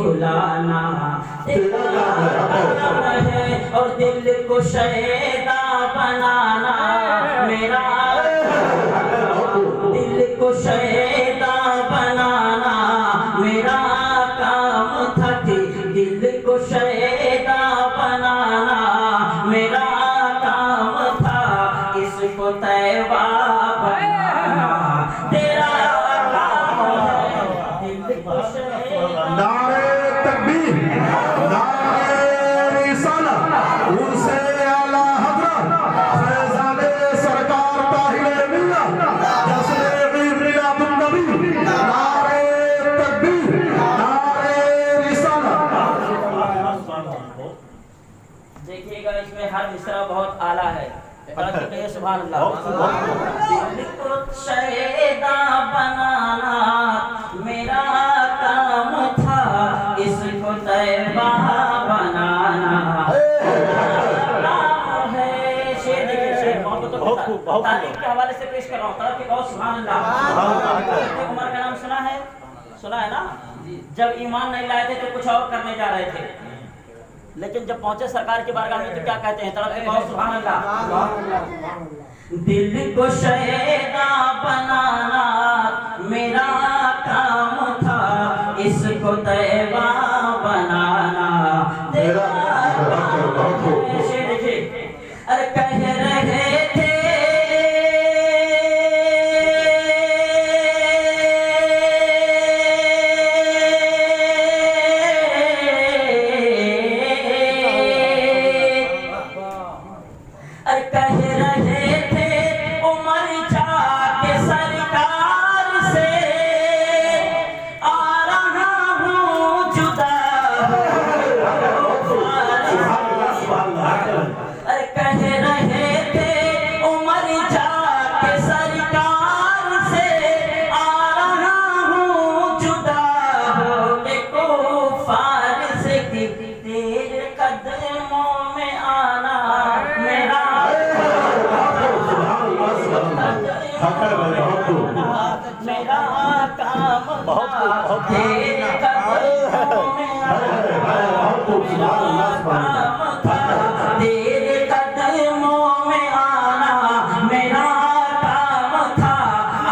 बुलाना तेरा काम है, और दिल को शैदा बनाना मेरा, दिल को शैदा बनाना मेरा काम था, दिल को शैदा बनाना मेरा काम था, इसको तैवा बनाना तेरा काम है, दिल को शैदा। नारे तकबीर, नारे रिसालत, उनसे आला हज़रत फैज़ाने सरकार ताहिर मिल्लत जश्न ईद मिलादुन नबी, नारे तकबीर, नारे रिसालत। देखिएगा इसमें हर मिसरा बहुत आला है, कहिए सुभान अल्लाह। दिल को शैदा बनाना मेरा काम था, इसको तैबा बनाना नाम है। शेर देखिए, शेर मोहब्बत तारीख के हवाले से पेश कर रहा हूँ, ताकि बहुत सुभान अल्लाह। उमर का नाम सुना है, सुना है ना? जब ईमान नहीं लाए थे तो कुछ और करने जा रहे थे, लेकिन जब पहुंचे सरकार की बारगाह में तो क्या कहते हैं? तड़प के बहुत सुभान अल्लाह। दिल को शैदा बनाना मेरा काम था, इसको तैबा बनाना तेरा काम है। देखिए, अरे कह रहे थे मेरा काम तेरे कदमों में आना मेरा काम था,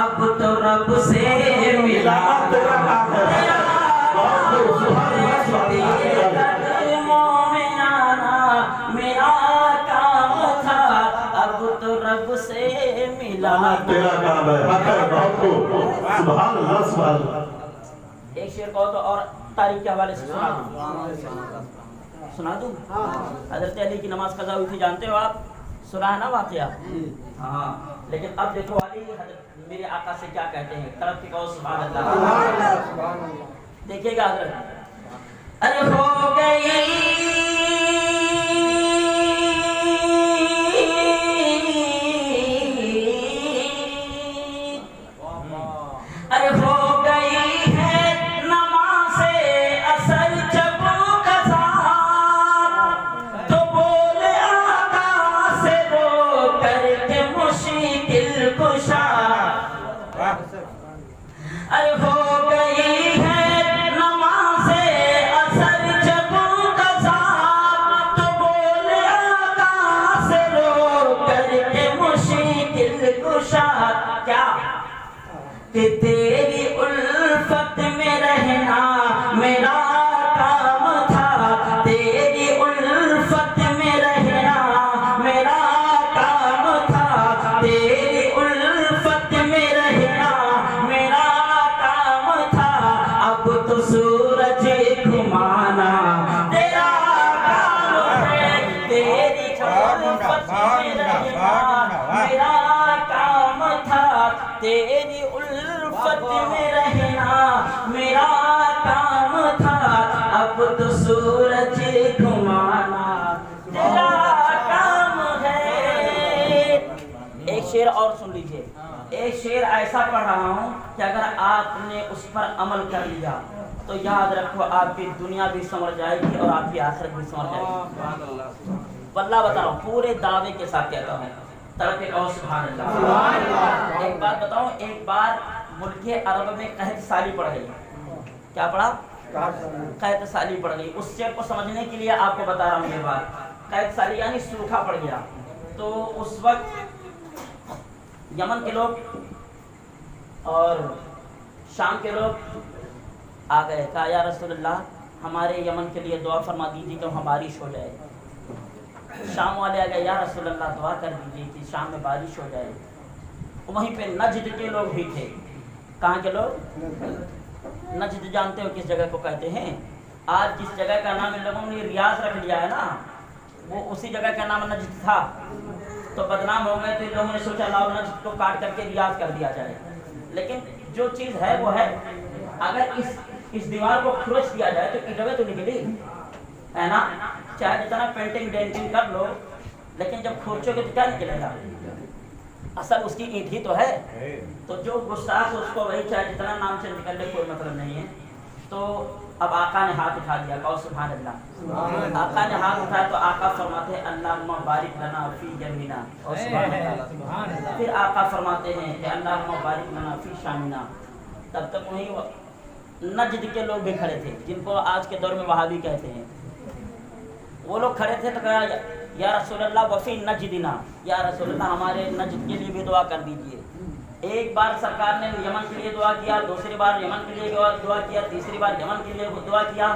अब तो रब से मिला तेरे कदमों में आना मेरा काम था, अब तो रब से मिला तेरा काम है। सुभान अल्लाह, सुभान अल्लाह। एक शेर कहो तो और तारीख के हवाले से सुना दूं? हजरत अली की नमाज कज़ा हुई थी, जानते हो आप? सुना है ना वाक़या? हाँ, लेकिन अब देखो अली हजरत मेरे आका से क्या कहते हैं, तरफ की कहो सुभान अल्लाह। देखिएगा हजरत, अरे हो गई कि तेरी उल्फत में रहना मेरा काम था, तेरी उल्फत में रहना मेरा काम था, तेरी उल्फत में रहना मेरा काम था, अब तो सूरज घुमाना तेरा काम है, तेरी उल्फत में रहना मेरा काम था, तेरी उल्फत में रहना मेरा काम था, अब तो सूरज घुमाना तेरा काम है। एक शेर और सुन लीजिए, एक शेर ऐसा पढ़ रहा हूँ कि अगर आपने उस पर अमल कर लिया तो याद रखो आपकी दुनिया भी संवर जाएगी और आपकी आखिरत भी संवर जाएगी। वल्लाह बता रहा हूँ, पूरे दावे के साथ कहता हूँ, तड़पे कहो सुभान अल्लाह। एक बात बताऊं, एक बार मुल्क अरब में कहत साली पड़ गई। क्या पढ़ा? कैद साली पड़ गई। उस शेर को समझने के लिए आपको बता रहा हूँ ये बात। कैद साली यानी सूखा पड़ गया। तो उस वक्त यमन के लोग और शाम के लोग आ गए, कहा या रसूलल्लाह हमारे यमन के लिए दुआ फरमा दीजिए कि वहाँ बारिश हो जाए। शाम वाले आ गए, या रसूलल्लाह दुआ कर दीजिए कि शाम में बारिश हो जाए। वहीं पे नजद के लोग भी थे। कहाँ के लोग? नजद जानते हो किस जगह को कहते हैं? आज जिस जगह का नाम इन लोगों ने रियाज रख लिया है ना, वो उसी जगह का नाम नजद था। तो बदनाम हो गए, तो इन लोगों ने सोचा लाओ नजद को काट करके रियाज कर दिया जाए। लेकिन जो चीज़ है वो है। अगर इस दीवार को खुरच दिया जाए तो ईंटें तो निकली है ना, चाहे जितना पेंटिंग डेंटिंग कर लो, लेकिन जब खुरचोगे तो क्या निकलेगा? असल उसकी ईंट ही तो है। तो जो गुस्ताख उसको वही चाहे जितना नाम से निकल ले, कोई मतलब नहीं है। तो अब आका ने हाथ उठा दिया, कहो सुभान अल्लाह। आका ने हाथ उठाया तो आका फरमाते हैं अल्लाहुम्मा बारिक लना फी जमीना, और सुभान अल्लाह। फिर आका फरमाते हैं कि अल्लाहुम्मा बारिक लना फी शामिना। तब तक वहीं नजद के लोग भी खड़े थे, जिनको आज के दौर में वहाबी कहते हैं। वो लोग खड़े थे तो कहा या रसूलल्लाह वफ़ी नजदिना, या रसूलल्लाह हमारे नजद के लिए भी दुआ कर दीजिए। एक बार सरकार ने यमन के लिए दुआ किया, दूसरी बार यमन के लिए दुआ किया, तीसरी बार यमन के लिए दुआ किया,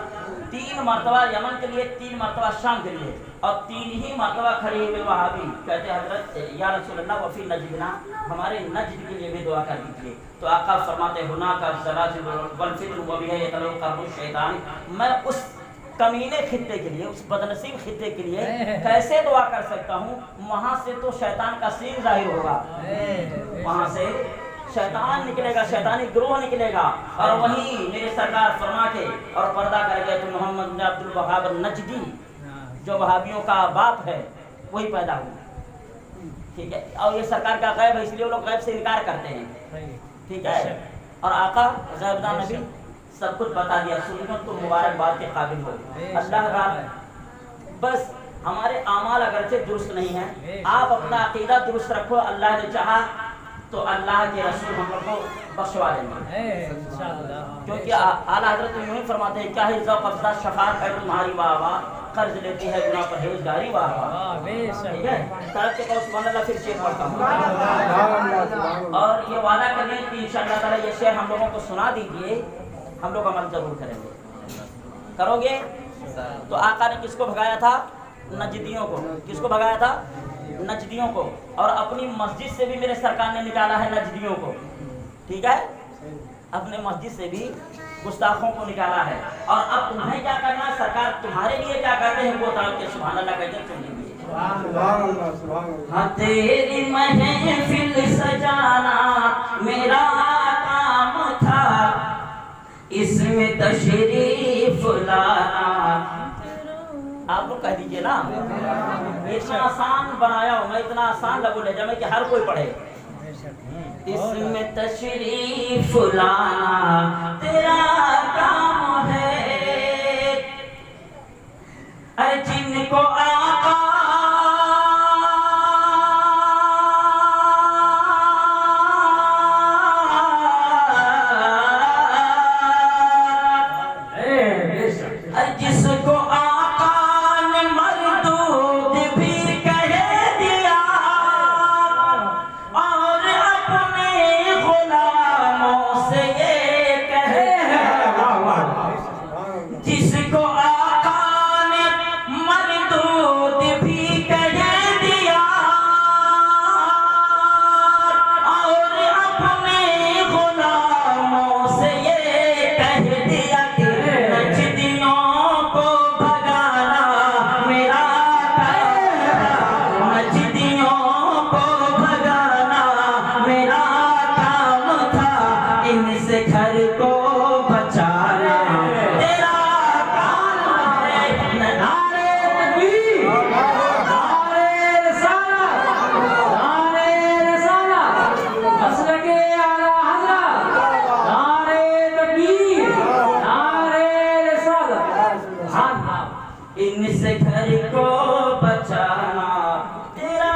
3 मरतबा यमन के लिए, 3 मरतबा शाम के लिए, और 3 ही मरतबा खड़े हुए वहाबी कहते हजरत या रसूलल्लाह वफ़ी नजदिना, हमारे नजद के लिए भी दुआ कर दीजिए। तो आका फरमाते हुना का ज़लाज़िल वल फित्न व बिहा यतलक़्क़ाहु शैतान, मैं उस कमीने खित्ते के लिए, उस बदनसीब खित्ते के लिए कैसे दुआ कर सकता हूँ? वहाँ से तो शैतान का सीन जाहिर होगा, वहाँ से शैतान निकलेगा, शैतानी ग्रोह निकलेगा। और वहीं मेरे सरकार फरमा के और पर्दा कर गए तो मोहम्मद बिन अब्दुल वहाब नजदी, जो वहाबियों का बाप है, वही पैदा हुआ। ठीक है, और ये सरकार का गैब है, इसलिए वो लोग गैब से इनकार करते हैं। ठीक है, और आका गैबदान नबी सब कुछ बता दिया। सुनो तो मुबारकबाद के काबिल हो अल्लाह का। बस हमारे आमाल अगरचे दुरुस्त नहीं है, आप अपना अकीदा दुरुस्त रखो। अल्लाह ने चाहा तो अल्लाह के रसूल हम लोग को बख्शवा देंगे, क्योंकि आला हजरत यूं ही फरमाते हैं, क्या है ज़ौक़ अफ़ज़ा शफ़ाअत है तुम्हारी वाह वाह, कर्ज लेती है गुनाह परहेज़गारी वाह वाह। ठीक है, तरफ के कहो सुभान अल्लाह। फिर शेर पढ़ता हूँ और ये वादा कर लें कि इंशाअल्लाह ताला ये शेर हम लोगों को सुना दीजिए, हम लोग अमल जरूर करेंगे। करोगे? तो आका ने किसको भगाया था? नजदियों को। किसको भगाया था? नजदियों को। और अपनी मस्जिद से भी मेरे सरकार ने निकाला है नजदियों को। ठीक है, अपने मस्जिद से भी गुस्ताखों को निकाला है। और अब तुम्हें क्या करना है? सरकार तुम्हारे लिए क्या कहते हैं वो तरफ के सुभान अल्लाह कहते सुन लीजिए। हाँ, तेरी महफिल सजाना मेरा काम था, इसमें तशरीफ लाना। आप लोग कह दीजिए ना, इतना आसान बनाया हो, मैं इतना आसान लगू ले जाए कि हर कोई पढ़े। इसमें तशरीफ लाना तेरा काम है, अरे जिनको आका इनसे घर को बचाना तेरा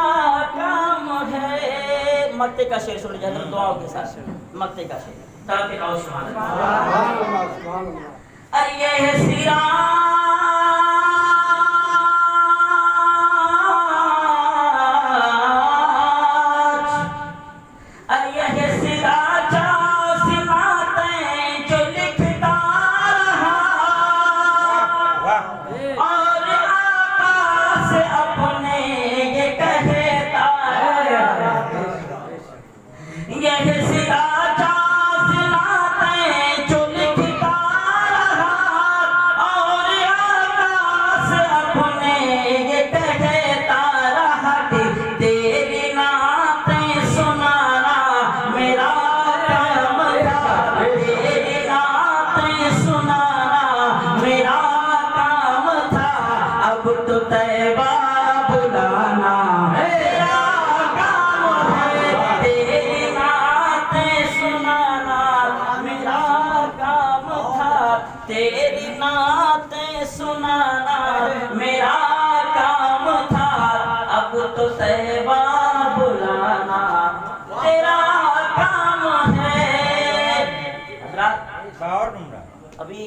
काम है। मक्ते का शेर सुन लीजिए दुआओं के साथ। मक्ते का शेर ताकि अरे ये है सिराज, अरे ये है सिराज सिनातें जो लिखता रहा और आका से अपने ये कहता रहा। ये है सिराज सिनातें जो लिखता रहा और आका से अपने ये कहता रहा कि तेरी नातें सुनाना मेरा काम था, तेरी नातें सुनाना मेरा काम था। अब तो तैबा बुलाना मेरा काम है, तेरी नातें सुनाना मेरा काम था, तेरी नातें सुनाना मेरा काम था। अब तो तैबा बुलाना तेरा काम है। हजरत अभी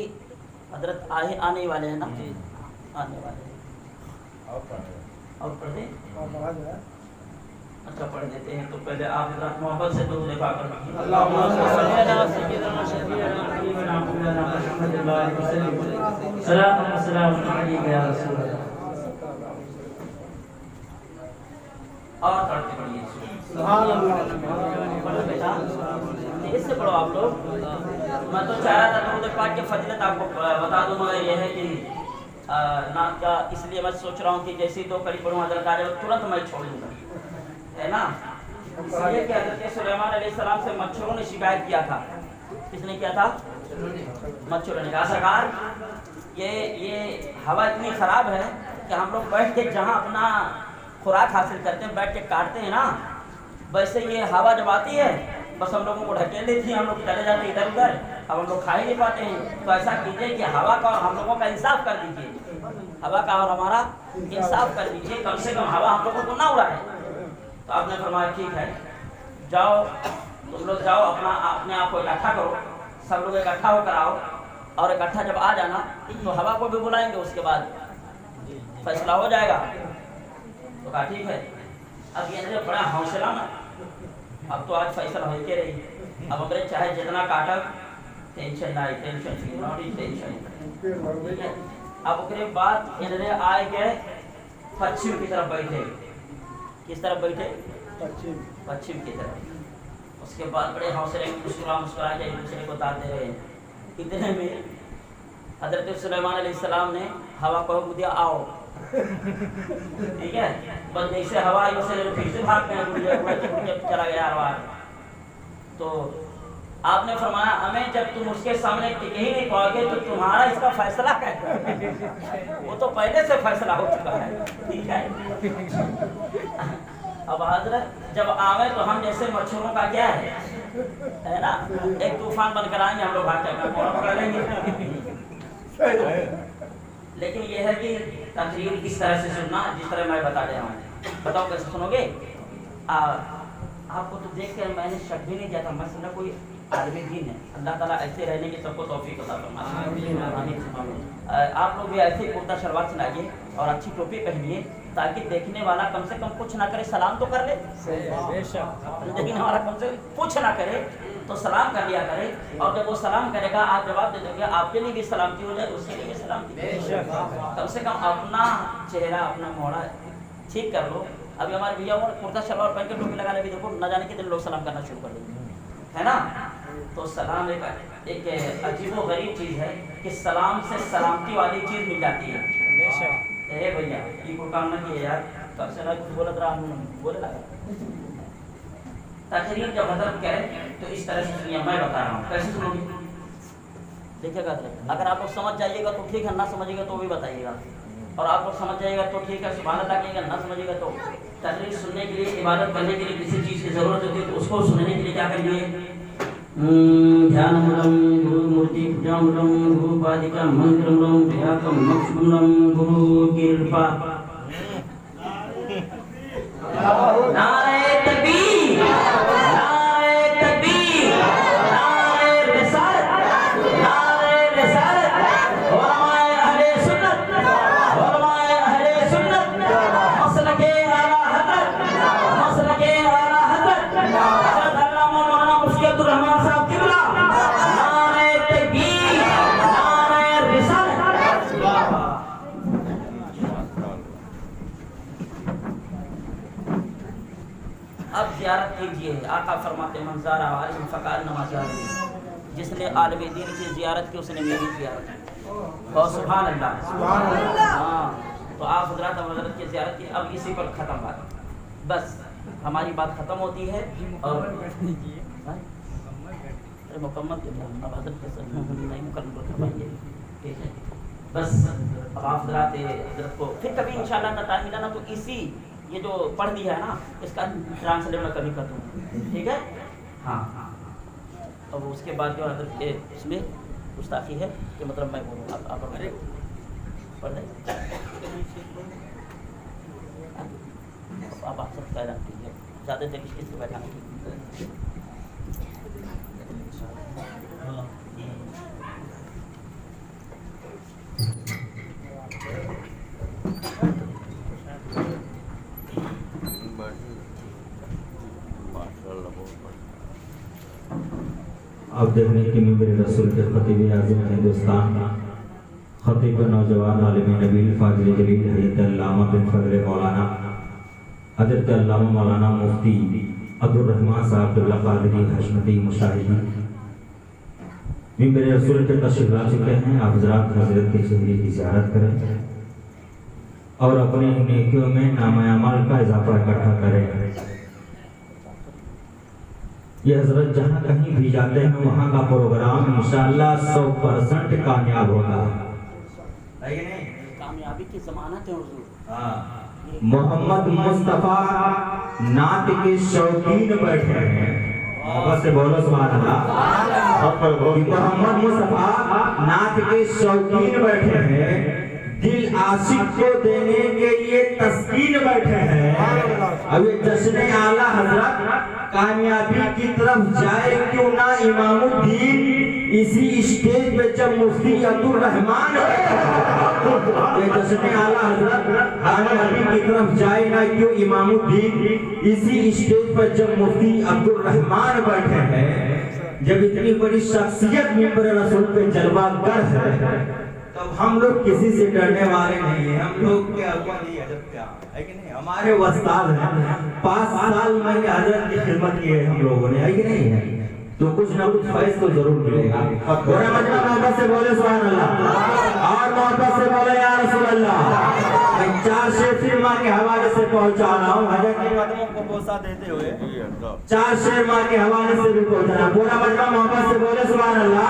हजरत आने ही वाले हैं ना, आने वाले हैं और पढ़ दें। अच्छा पढ़ देते हैं तो पहले आप हजरत मोहब्बत से दुरूद पाक पढ़िए। और पढ़ते पढ़िए इससे पढ़ो आप लोग। मैं तो चाह रहा था दुरूद पाक की फजीलत आपको बता दूं, मगर यह है कि नाम का, इसलिए मैं सोच रहा हूँ कि जैसे ही 2 कड़ी पढ़ूँ हजरत आ जाए तुरंत मैं छोड़ दूँगा, है ना। इसलिए कि हजरत सुलेमान अलैहिस्सलाम से मच्छरों ने शिकायत किया था। किसने किया था? मच्छरों ने कहा सरकार ये हवा इतनी ख़राब है कि हम लोग बैठ के जहाँ अपना खुराक हासिल करते हैं बैठ के काटते हैं ना, वैसे ये हवा जब आती है बस हम लोगों को ढकेल लेती है, हम लोग चले जाते हैं इधर उधर, अब हम लोग खा ही नहीं पाते हैं। तो ऐसा कीजिए कि हवा का और हम लोगों का इंसाफ कर दीजिए, हवा का और हमारा इंसाफ कर दीजिए, कम से कम हवा हम लोगों को ना उड़ाए। तो आपने फरमाया ठीक है, जाओ तुम लोग जाओ अपने आप को इकट्ठा करो, सब लोग इकट्ठा होकर आओ और इकट्ठा जब आ जाना तो हवा को भी बुलाएंगे, उसके बाद फैसला हो जाएगा। तो कहा ठीक है। अब ये बड़ा हौसला ना, अब तो आज फैसला हो के रही, अब अंग्रेज चाहे जितना काटक टेंशन ना, टेंशन नॉट टेंशन, ठीक है। अब उसके बाद इन्हें आए गए पश्चिम की तरफ बैठे। किस तरफ बैठे? पश्चिम की तरफ। उसके बाद बड़े हौसले में मुस्कुरा के एक दूसरे को बताते रहे। इतने में हजरत सुलेमान अलैहिस्सलाम ने हवा को हुक्म दिया आओ, ठीक है। बस जैसे हवा आई वैसे फिर से भाग गए, चला गया हवा। तो आपने फरमाया हमें जब तुम उसके सामने टिके ही नहीं पाओगे तो तुम्हारा इसका फैसला कैसे? वो तो पहले से फैसला हो चुका है, ठीक है। अब हजरत जब आवे तो हम जैसे मच्छरों का क्या है ना, एक तूफान बनकर आएंगे हम लोग, भाग पकड़ लेंगे। लेकिन यह है कि तकरीर इस तरह से सुनना जिस तरह मैं बता रहा हूँ। बताओ कैसे सुनोगे? आपको तो देख कर मैंने शक भी नहीं किया था, मैं समझा कोई आदमी दीन है। अल्लाह ताला ऐसे रहने की सबको तौफीक अता फरमाए। आप लोग भी ऐसे कुर्ता शलवार सुनाइए और अच्छी टोपी पहनिए ताकि देखने वाला कम से कम कुछ ना करे, सलाम तो कर ले। देखने वाला कम से कम कुछ ना करे तो सलाम कर लिया करे, और जब वो सलाम करेगा आप जवाब दे दोगे, आपके लिए भी सलामती हो जाए, उसके लिए भी सलामती। कम से कम अपना चेहरा अपना मोड़ा ठीक कर लो। अभी हमारे भैया और कुर्ता शलवार पहन के टोपी लगा ले, देखो न जाने कितने लोग सलाम करना शुरू कर देंगे, है ना। तो सलाम एक अजीब व गरीब चीज़ है कि सलाम से सलामती वाली चीज़ मिल जाती है। भैया ये कोई काम ना किए यार, कब से बोलत रहा बोले लगा। तकरीर जब हजरत कहे तो इस तरह से सुनिए, मैं बता रहा हूँ कैसे सुनोगे देखिएगा। अगर आप लोग समझ जाइएगा तो ठीक है, ना समझिएगा तो भी बताइएगा, और आप लोग समझ जाइएगा तो ठीक है, सुभान अल्लाह कहिएगा, ना समझिएगा तो। तकरीर सुनने के लिए, इबादत करने के लिए किसी चीज़ की ज़रूरत होती है तो उसको सुनने के लिए क्या करिए? ध्यानमूलम गुरु मूर्ति पूजामूलम गुरु पादिका मंत्रमूलम व्याकम मक्षमूलम गुरु कृपा। नारे तकबीर, नारे तकबीर, नारे रिसालत, नारे रिसालत। कीजिए। आका फरमाते मंज़ारा आलिम फ़क़ार नमाज़ारी, जिसने आलिम दीन की ज़ियारत की उसने मेरी ज़ियारत की। और सुभान अल्लाह। हाँ, तो आप हज़रात हज़रत की ज़ियारत की। अब इसी पर ख़त्म बात, बस हमारी बात ख़त्म होती है। और मुकम्मल अब हज़रत के नहीं मुकम्मल कर पाएंगे, ठीक है। बस अब आप हज़रत को फिर कभी इंशाअल्लाह ना टाइम मिला ना तो इसी ये जो पढ़ दिया है ना इसका ट्रांसलेट मैं कभी कर दूँगा, ठीक है। हाँ, अब उसके बाद जो हज़रत के इसमें गुस्ताखी है कि मतलब मैं बोलूँ आप पढ़ दें। आप सब कह रहे कीजिए, ज़्यादा देर किस से बैठाना ठीक। आप देख रहे हैं कि मेरे रसूल के खतीब आज़म हिंदुस्तान, खतीब नौजवान आलिम नबील फाजिल जलील हज़रत अल्लामा बिन फज़ल मौलाना हज़रत अल्लामा मौलाना मुफ्ती अब्दुल रहमान साहब अब्दुल्ला क़ादरी हशमती मुशाहिदी मेरे रसूल के तशरीफ़ ला चुके हैं। आप हज़रात हज़रत के शहरी की ज़ियारत करें और अपनी नेकियों में नाम अमल का इजाफा इकट्ठा करें। ये हजरत जहाँ कहीं भी जाते हैं वहाँ का प्रोग्राम इंशाअल्लाह 100% कामयाब होगा। कामयाबी की ज़मानत है हुजूर। मोहम्मद मुस्तफ़ा नात के शौकीन बैठे हैं, बस से बोलो सुभान अल्लाह। मोहम्मद मुस्तफ़ा नात के शौकीन बैठे हैं, दिल आशिक को देने के लिए तस्कीन बैठे हैं। अब ये जश्न आला हजरत कामयाबी की तरफ जाए क्यों ना इमामुद्दीन इसी स्टेज पे जब मुफ्ती अब्दुल रहमान ये जश्न आला हजरत कामयाबी की तरफ जाए ना क्यों इमामुद्दीन इसी स्टेज पर जब मुफ्ती अब्दुल रहमान बैठे हैं। जब इतनी बड़ी शख्सियत मिंबर रसूल पे जलवागर है तब हम लोग किसी से डरने वाले नहीं है। हम लोग क्या नहीं अजब क्या है कि नहीं, हमारे उस्ताद हैं। 5 साल में हजरत की खिदमत की है हम लोगों ने, है कि नहीं है, तो कुछ ना कुछ फैज तो जरूर मिलेगा। पूरा मजमा मोहब्बत से बोले सुभान अल्लाह और मोहब्बत से बोले या रसूल अल्लाह। मैं 4 शेर फिर माँ के हवाले से पहुंचा रहा हूँ, हजरत के कदमों को बोसा देते हुए 4 शेर माँ के हवाले से भी पहुंचा। पूरा मजमा मोहब्बत से बोले सुभान अल्लाह।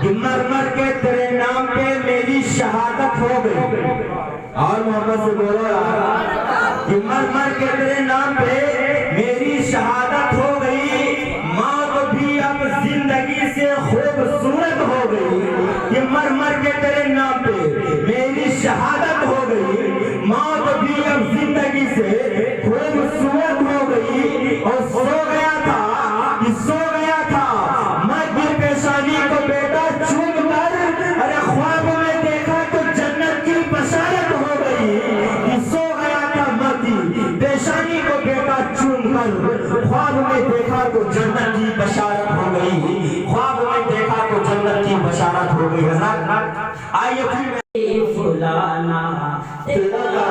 कि मर मर के तेरे नाम पे मेरी शहादत हो गई, और मोहब्बत से बोलो कि मर मर के तेरे नाम पे मेरी शहादत हो गई, मौत भी अब जिंदगी से खूबसूरत हो गई। कि मर मर के तेरे नाम पे मेरी शहादत हो गई, मौत भी अब जिंदगी से खूबसूरत हो गई। और सो गया था कि सो गया था मैं दिल पेशानी को बेटा चूम कर, अरे ख्वाब में देखा तो जन्नत की बशारत हो गई। कि सो गया था मती पेशानी को बेटा चूम कर, ख्वाब में देखा तो जन्नत की बशारत हो गई। ख्वाब में देखा तो जन्नत की बशारत हो गई। आइए फिर फुलाना तेरा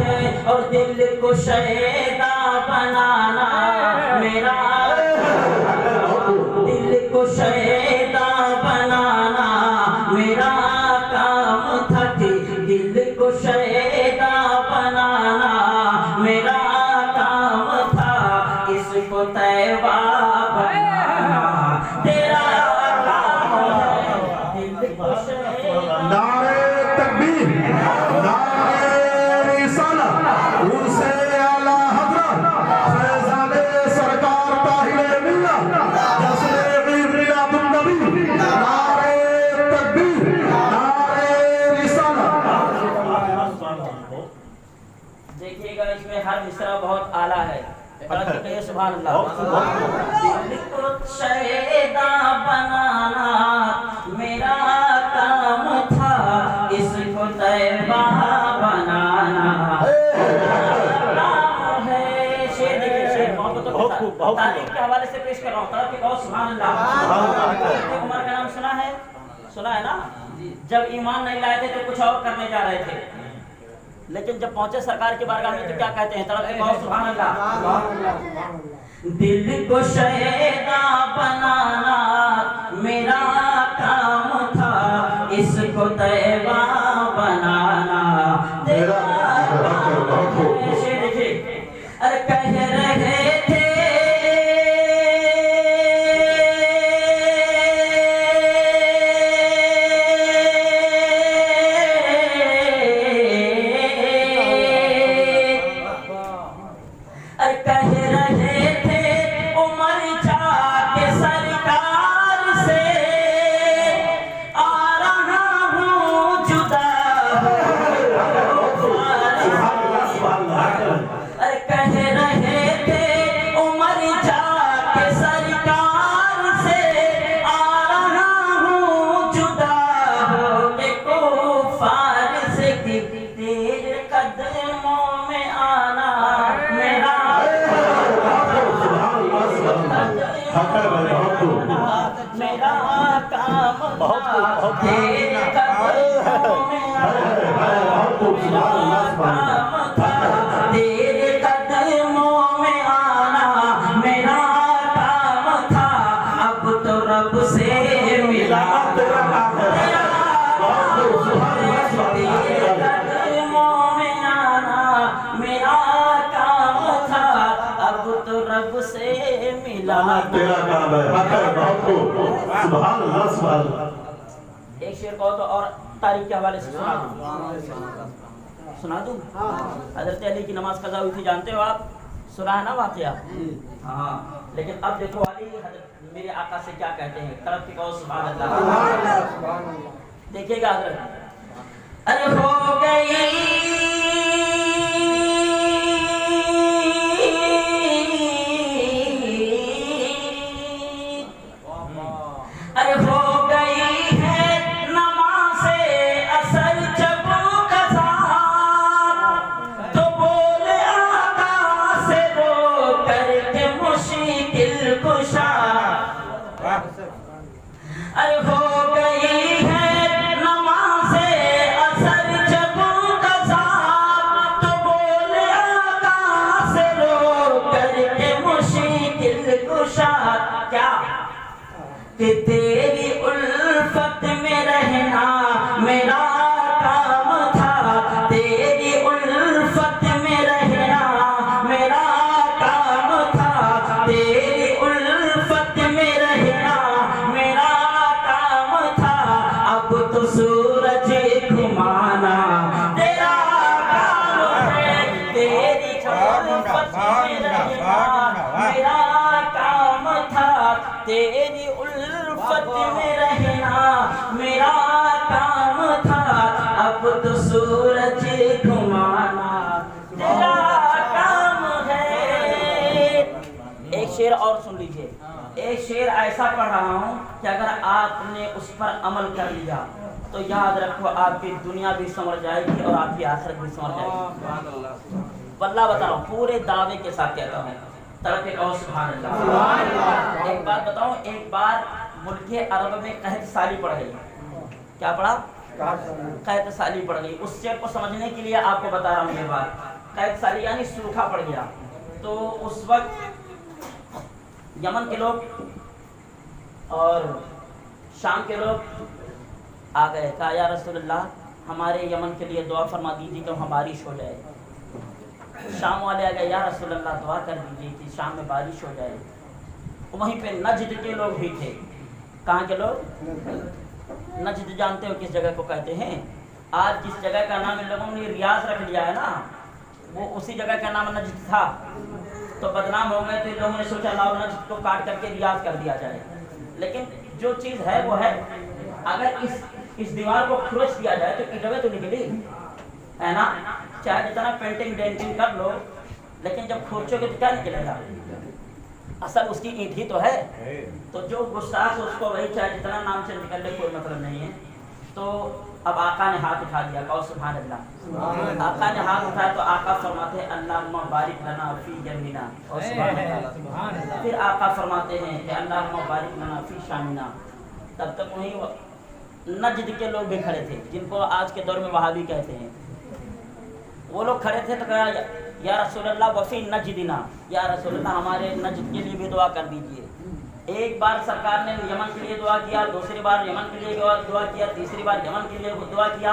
है और दिल को शैदा बनाना मेरा, दिल को शैदा बनाना मेरा काम था। दिल को शैदा बनाना मेरा काम था, इसको तैवा बनाना तेरा काम है। दिल को शैदा नारे तकबीर, नारे रिसालत, उनसे आला हज़रत फैज़ाने सरकार ताहिर मिल्लत जश्न मिलादुन नबी। नारे तकबीर, नारे रिसालत। देखिएगा इसमें हर मिसरा बहुत आला है। सुभान अल्लाह। दिल को शैदा बनाना मेरा काम था, इसको तैबा बनाना है। शेर देखिए, शेर मोहब्बतों के साथ तारीख के हवाले से पेश कर रहा हूँ। सुभान अल्लाह। उमर का नाम सुना है? सुना है ना? जब ईमान नहीं लाए थे तो कुछ और करने जा रहे थे। लेकिन जब पहुंचे सरकार के बारगाह में तो क्या कहते हैं? तरफ से कहो सुभान अल्लाह। दिल को शैदा बनाना मेरा काम था, इसको तैबा बनाना तेरा काम है। अरे कह रहे थे मेरा काम तेरे कदमों में आना मेरा काम था, अब तो रब से मिला तेरे कदमों में आना मेरा काम था, अब तो रब से मिला तेरा काम है। सुभान अल्लाह, सुभान अल्लाह। एक शेर कहो तो और तारीख के हवाले से सुना दूं? हजरत अली की नमाज कज़ा हुई थी, जानते हो आप? सुना है ना वाक़या? हाँ, लेकिन अब देखो अली हजरत मेरे आका से क्या कहते हैं, तरफ की कहो सुभान अल्लाह। देखिएगा हजरत, अरे हो गई कि तेरी उल्फत में रहना मेरा काम था, तेरी उल्फत में रहना मेरा काम था, तेरी उल्फत में रहना मेरा काम था, अब तो सूरज घुमाना तेरा काम है, तेरी उल्फत में रहना मेरा काम था, तेरी उल्फत में रहना मेरा काम था, अब तो सूरज घुमाना तेरा काम है। एक शेर और सुन लीजिए, एक शेर ऐसा पढ़ रहा हूँ कि अगर आपने उस पर अमल कर लिया तो याद रखो आपकी दुनिया भी संवर जाएगी और आपकी आखिरत भी संवर जाएगी। वल्लाह बता रहा हूँ, पूरे दावे के साथ कहता हूँ, तरफ के कहो सुभान अल्लाह। एक बात बताऊं, एक बार मुल्क अरब में कहत साली पड़ गई। क्या पड़ा? कहत साली पड़ गई। उस शेर को समझने के लिए आपको बता रहा हूँ ये बात। कहत साली यानी सूखा पड़ गया। तो उस वक्त यमन के लोग और शाम के लोग आ गए, कहा या रसूलल्लाह हमारे यमन के लिए दुआ फरमा दीजिए कि वहाँ बारिश हो जाए। शाम वाले आ गए, या रसूलल्लाह दुआ कर दीजिए कि शाम में बारिश हो जाए। वहीं पे नजद के लोग भी थे। कहाँ के लोग? नजद जानते हो किस जगह को कहते हैं? आज जिस जगह का नाम इन लोगों ने रियाज रख लिया है ना, वो उसी जगह का नाम नजद था। तो बदनाम हो गए तो इन लोगों ने सोचा लाओ नजद को काट करके रियाज कर दिया जाए। लेकिन जो चीज़ है वो है, अगर इस दीवार को खुरच दिया जाए तो ईंटें तो निकली है ना, चाहे जितना पेंटिंग डेंटिंग कर लो, लेकिन जब खोचोगे तो क्या निकलेगा? असल उसकी ईंट ही तो है। तो जो गुस्ताख उसको वही चाहे जितना नाम से निकल ले, कोई मतलब नहीं है। तो अब आका ने हाथ उठा दिया, कहो सुभान अल्लाह। आका ने हाथ उठाया तो आका फरमाते हैं अल्लाहुम्मा बारिक लना फी जमीना, और सुभान अल्लाह। फिर आका फरमाते हैं कि अल्लाहुम्मा बारिक लना फी शामिना। तब तक वहीं नजद के लोग भी खड़े थे, जिनको आज के दौर में वहाबी कहते हैं। वो लोग खड़े थे तो कहा या रसूलल्लाह वफ़ी नजदिना, या रसूलल्लाह हमारे नजद के लिए भी दुआ कर दीजिए। एक बार सरकार ने यमन के लिए दुआ किया, दूसरी बार यमन के लिए दुआ किया, तीसरी बार यमन के लिए दुआ किया,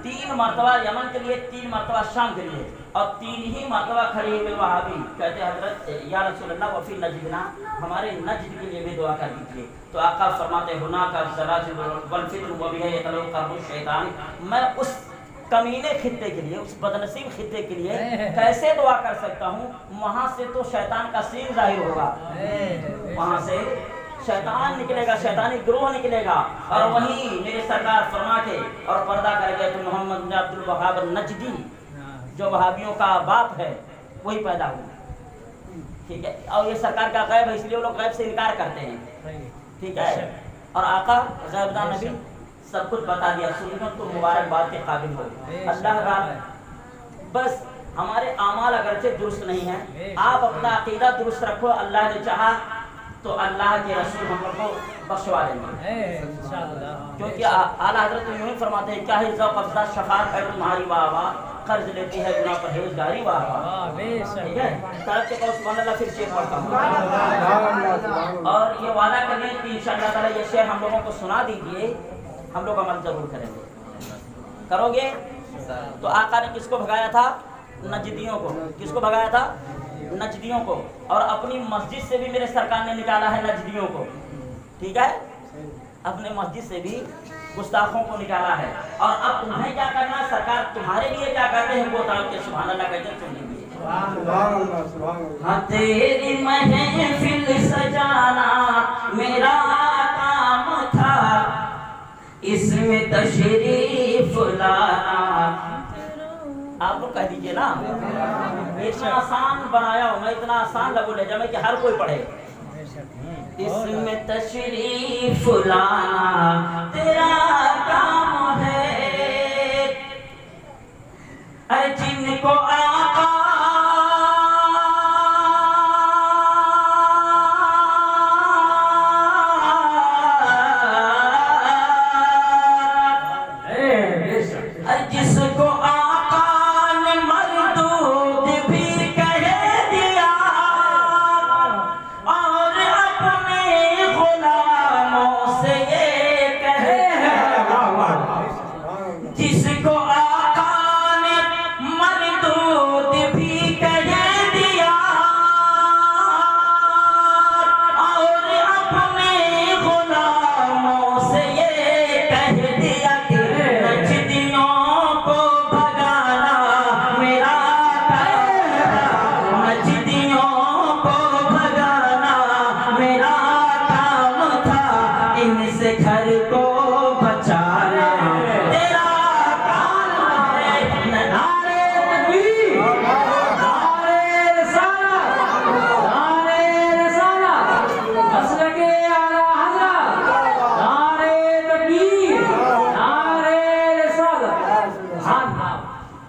3 मरतबा यमन के लिए, 3 मरतबा शाम के लिए, और 3 ही मरतबा खड़े हुए वहाबी कहते हजरत या रसूलल्लाह वफ़ी नजदिना, हमारे नजद के लिए भी दुआ कर दीजिए। तो आका फरमाते हुना का शैतान, मैं उस कमीने खित्ते के लिए, उस बदनसीब खित्ते के लिए कैसे दुआ कर सकता हूँ? वहाँ से तो शैतान का सीन जाहिर होगा, वहाँ से शैतान निकलेगा, शैतानी ग्रोह निकलेगा, और वहीं मेरे सरकार फरमा के और पर्दा कर गए तो मोहम्मद बिन अब्दुल वहाब नजदी, जो वहाबियों का बाप है, वही पैदा हुआ। ठीक है, और ये सरकार का गैब है, इसलिए वो लोग गैब से इनकार करते हैं। ठीक है, और आका गैबदान नबी सब कुछ बता दिया, सुनकर तो मुबारकबाद के काबिल हो। अल्लाह का बस हमारे आमाल अगरचे दुरुस्त नहीं है, आप अपना अकीदा दुरुस्त रखो, अल्लाह ने चाहा तो अल्लाह के रसूल हम लोग को बख्शवा देंगे, क्योंकि आला हजरत यूं ही फरमाते हैं, क्या है ज़ौक़ अफ़ज़ा शफ़ाअत है तुम्हारी वाह वाह, कर्ज लेती है गुनाह परहेज़गारी वाह वाह। ठीक है, तरफ के पास सुभान अल्लाह, फिर शेर पढ़ता हूँ, और ये वादा करें कि इंशाअल्लाह ताला ये शेर हम लोगों को सुना दीजिए, हम लोग अमल जरूर करेंगे। करोगे? तो आका ने किसको भगाया था? नजदियों को। किसको भगाया था? नजदियों को। और अपनी मस्जिद से भी मेरे सरकार ने निकाला है नजदियों को। ठीक है, अपने मस्जिद से भी गुस्ताखों को निकाला है। और अब तुम्हें क्या करना है, सरकार तुम्हारे लिए क्या कहते हैं वो ताल के सुभान अल्लाह कहते सुन लीजिए। हाँ, तेरी महफिल सजाना मेरा काम था, इसमें तशरीफ लाना। आप लोग कह दीजिए ना, इतना आसान बनाया हो, मैं इतना आसान लगू ले जाए कि हर कोई पढ़े। इसमें तशरीफ लाना तेरा काम है, अरे जिनको आका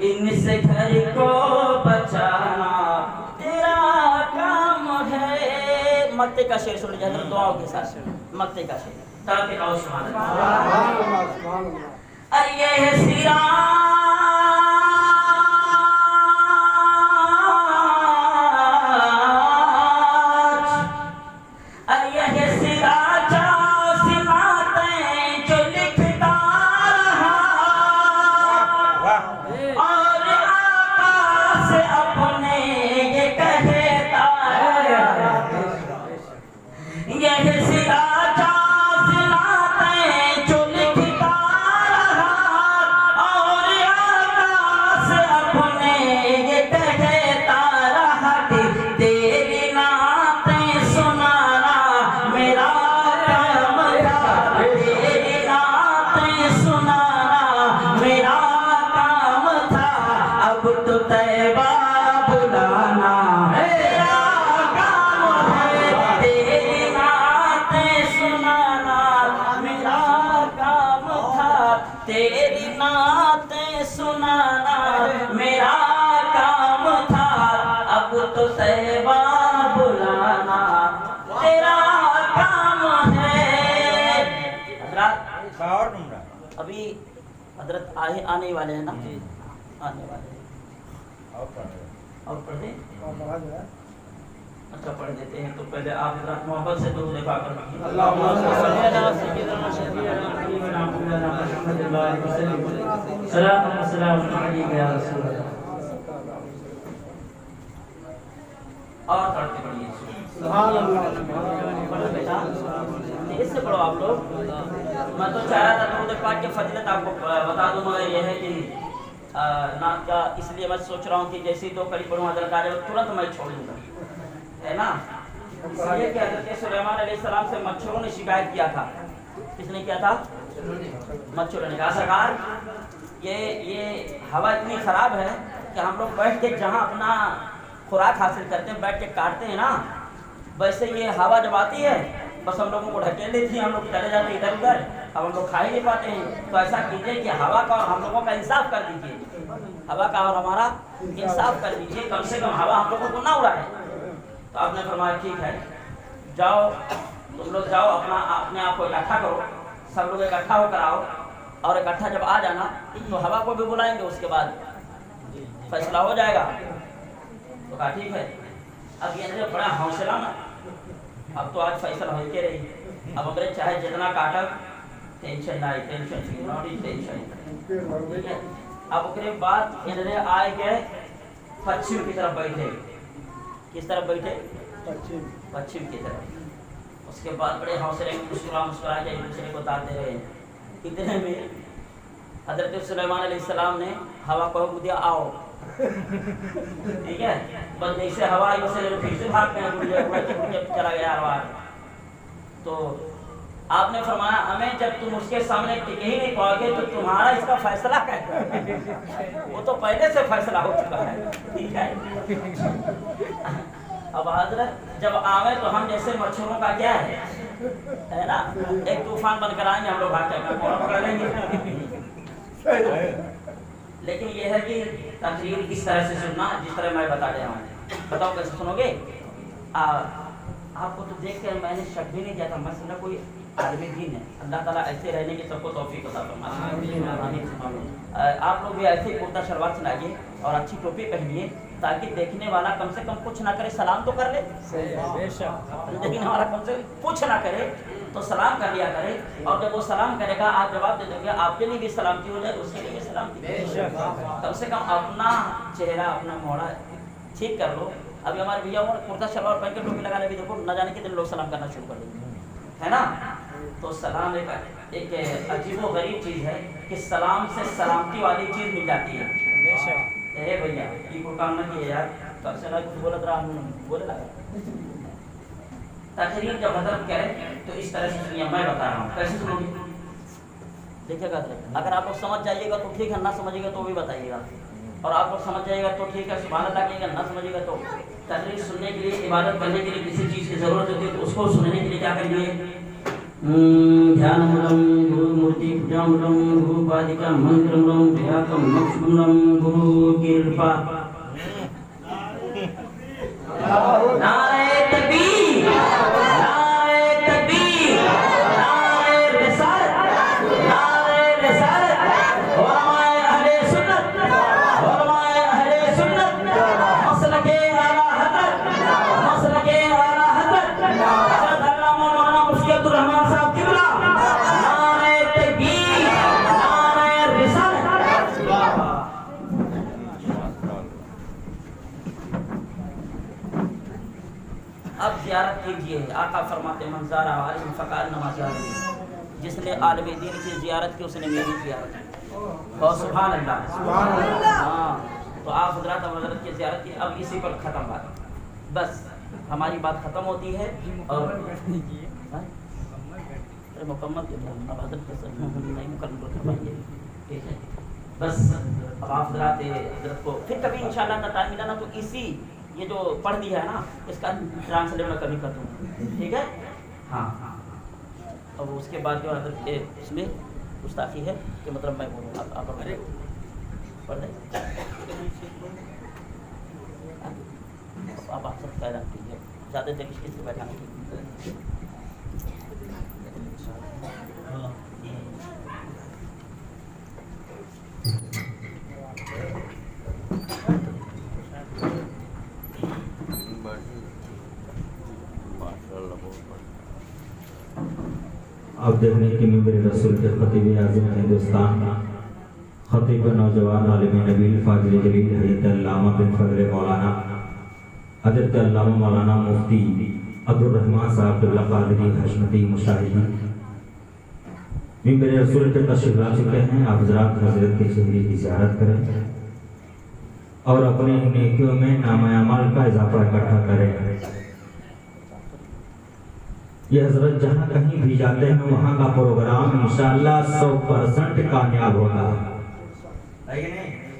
इनसे घर को बचाना तेरा काम है। मक्ते का शेर सुन लीजिए दुआओं के साथ, मक्ते का शेर ताकि आओ सुभान अल्लाह। अरे ये है सिरा तेरी नातें सुनाना मेरा काम था, अब तो तैबा बुलाना तेरा काम है। हजरत अभी हजरत आने वाले हैं ना, आने वाले और पढ़ दें? अच्छा पढ़ देते हैं। तो पहले आप जरा मोहब्बत से दुरूद पाक पढ़िए। और पढ़ते पढ़िए। इससे पढ़ो आप लोग। मैं तो चाह रहा था दुरूद पाक की फजीलत आपको बता दूं, मगर यह है कि नाम का, इसलिए मैं सोच रहा हूँ कि जैसे ही 2 कड़ी पढ़ूँ हज़रत आ जाए तुरंत मैं छोड़ दूँगा, है ना। इसलिए कि हज़रत सुलेमान अलैहिस्सलाम से मच्छरों ने शिकायत किया था। किसने किया था? मच्छरों ने कहा सरकार ये हवा इतनी ख़राब है कि हम लोग बैठ के जहाँ अपना खुराक हासिल करते हैं, बैठ के काटते हैं ना, वैसे ये हवा जब आती है बस हम लोगों को ढकेल देती है, हम लोग चले जाते हैं इधर उधर, अब हम लोग खा ही नहीं पाते हैं। तो ऐसा कीजिए कि हवा का और हम लोगों का इंसाफ कर दीजिए, हवा का और हमारा इंसाफ कर दीजिए, कम से कम हवा हम लोगों को ना उड़ाए। तो आपने फरमाया ठीक है, जाओ तुम लोग जाओ, अपने आप को इकट्ठा करो, सब लोग इकट्ठा होकर आओ, और इकट्ठा जब आ जाना तो हवा को भी बुलाएंगे, उसके बाद फैसला हो जाएगा। तो कहा ठीक है। अब ये बड़ा हौसला ना, अब तो आज फैसला हो के रही, अब अंग्रेज चाहे जितना काटक टेंशन ना, टेंशन टेंशन, ठीक है। अब उसके बाद इन्हें आए गए पश्चिम की तरफ बैठे। किस तरफ बैठे? पश्चिम की तरफ। उसके बाद बड़े हौसले में मुस्कुरा के एक दूसरे को बताते रहे। इतने में हज़रत सुलेमान अलैहिस्सलाम ने हवा को हुक्म दिया आओ, ठीक है। बस जैसे हवा आई वैसे फिर से भाग गए, चला गया हवा। तो आपने फरमाया हमें जब तुम उसके सामने टिके ही नहीं पाओगे तो तुम्हारा इसका फैसला कैसे? वो तो पहले से फैसला हो चुका है, ठीक है। अब हजरत जब आवे तो हम जैसे मच्छरों का क्या है ना, एक तूफान बनकर आएंगे, हम लोग भाग जाएंगे, पकड़ लेंगे। लेकिन यह है कि तकरीर इस तरह से सुनना जिस तरह मैं बता रहा हूँ। बताओ कैसे सुनोगे? आपको तो देख कर मैंने शक भी नहीं किया था, मैं समझा कोई आदमी दीन है। अल्लाह ताला ऐसे रहने की सबको तौफीक अता फरमाए। आप लोग भी ऐसे कुर्ता शलवार सुनाइए और अच्छी टोपी पहनिए, ताकि देखने वाला कम से कम कुछ ना करे, सलाम तो कर ले। लेकिन हमारा कम से कुछ ना करे तो सलाम कर लिया करे, और जब वो सलाम करेगा आप जवाब दे दोगे, आपके लिए भी सलामती हो जाए, उसके लिए भी सलामती। कम से कम अपना चेहरा अपना मोड़ा ठीक कर लो। अभी हमारे भैया और कुर्ता शलवार पहन के टोपी लगा ले, देखो न जाने कितने लोग सलाम करना शुरू कर देंगे, है ना। तो सलाम एक अजीबो गरीब चीज़ है कि सलाम से सलामती वाली चीज़ मिल जाती है। भैया ये को काम न किए यार, तब से बोलत रहा बोले लगा। तकरीर जब हजरत करे तो इस तरह से सुनिए, मैं बता रहा हूँ कैसे सुनोगे देखिएगा। अगर आप लोग समझ जाइएगा तो ठीक है, ना समझिएगा तो भी बताइएगा, और आप लोग समझ जाइएगा तो ठीक है, सुभान अल्लाह कहिएगा, ना समझिएगा तो। तकरीर सुनने के लिए, इबादत करने के लिए किसी चीज़ की ज़रूरत होती है तो उसको सुनने के लिए क्या करिए? ध्यानमूलम गुरु मूर्ति पूजामूलम गुरु पादिका मंत्रमूलम व्याकम मक्षमूलम गुरु कृपा। नारे तकबीर, नारे तकबीर, नारे रिसालत, नारे रिसालत। उलमाए अहले सुन्नत, उलमाए अहले सुन्नत, मसलके आला हज़रत, मसलके आला हज़रत हज़रत अल्लामा मौलाना मुफ्ती अब्दुल रहमान साहब किबला। नारे तकबीर, नारे रिसालत। अब ज़ियारत कीजिए। आका फरमाते मंज़ारा आलिम फ़क़ार नमाज़ारी, जिसने आलिम दीन की ज़ियारत की उसने मेरी ज़ियारत की। और सुभान अल्लाह। हाँ, तो आप हज़रत हज़रत की ज़ियारत की। अब इसी पर ख़त्म बात, बस हमारी बात ख़त्म होती है। और मुकम्मल अब हज़रत नहीं मुकम्मल कर पाएंगे, ठीक है। बस अब आप हज़रत को फिर कभी इंशाअल्लाह ना टाइम मिला ना तो इसी ये जो पढ़ दिया है ना इसका ट्रांसलेट मैं कभी कर दूँगा, ठीक है। हाँ, अब उसके बाद जो हज़रत के इसमें गुस्ताखी है कि मतलब मैं बोलूँ आप पढ़ दें। आप सब कह रहे कीजिए, ज़्यादा देर किसी से बैठाना ठीक। देखने की मेरे रसूल के खतीब आज़म हिंदुस्तान, खतीब नौजवान आलिम नबील फाजिल जलील हज़रत अल्लामा बिन फजल मौलाना हज़रत अल्लामा मौलाना मुफ्ती अब्दुल रहमान साहब अब्दुल्ला कादरी हशमती मुशाहिदी मेरे रसूल के तशरीफ ला चुके हैं। आप हज़रात हज़रत के शहरी की ज़ियारत करें और अपने नेकियों में नाम अमल का इजाफा इकट्ठा करें। ये हजरत जहाँ कहीं भी जाते हैं वहाँ का प्रोग्राम इंशाअल्लाह 100% कामयाब होगा।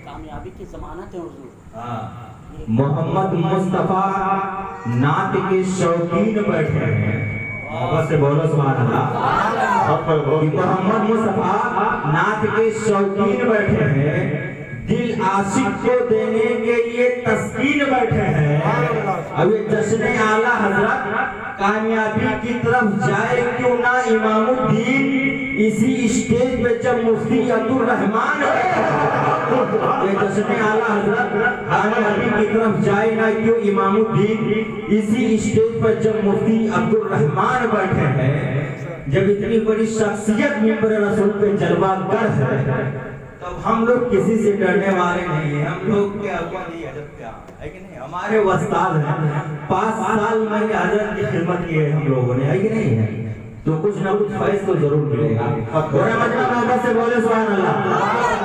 कामयाबी की जमानत है हुजूर। मोहम्मद मुस्तफा नात के शौकीन बैठे हैं। मोहब्बत से बोलो सुभान अल्लाह। मोहम्मद मुस्तफा नात के शौकीन बैठे हैं, दिल आशिक को देने के लिए तस्कीन बैठे हैं। अब ये जश्न आला हजरत कामयाबी की तरफ जाए क्यों ना इमामुद्दीन इसी स्टेज पे जब मुफ्ती अब्दुल रहमान ये जश्न आला हजरत कामयाबी की तरफ जाए ना क्यों इमामुद्दीन इसी स्टेज पर जब मुफ्ती अब्दुल रहमान बैठे हैं। जब इतनी बड़ी शख्सियत मिंबर रसूल पे जलवागर है तब हम लोग किसी से डरने वाले नहीं है। हम लोग क्या नहीं अजब क्या है कि नहीं, हमारे उस्ताद हैं। 5 साल में हजरत की खिदमत की है हम लोगों ने, है कि नहीं है, तो कुछ ना कुछ फैज तो जरूर मिलेगा। पूरा मजमा मोहब्बत से बोले सुभान अल्लाह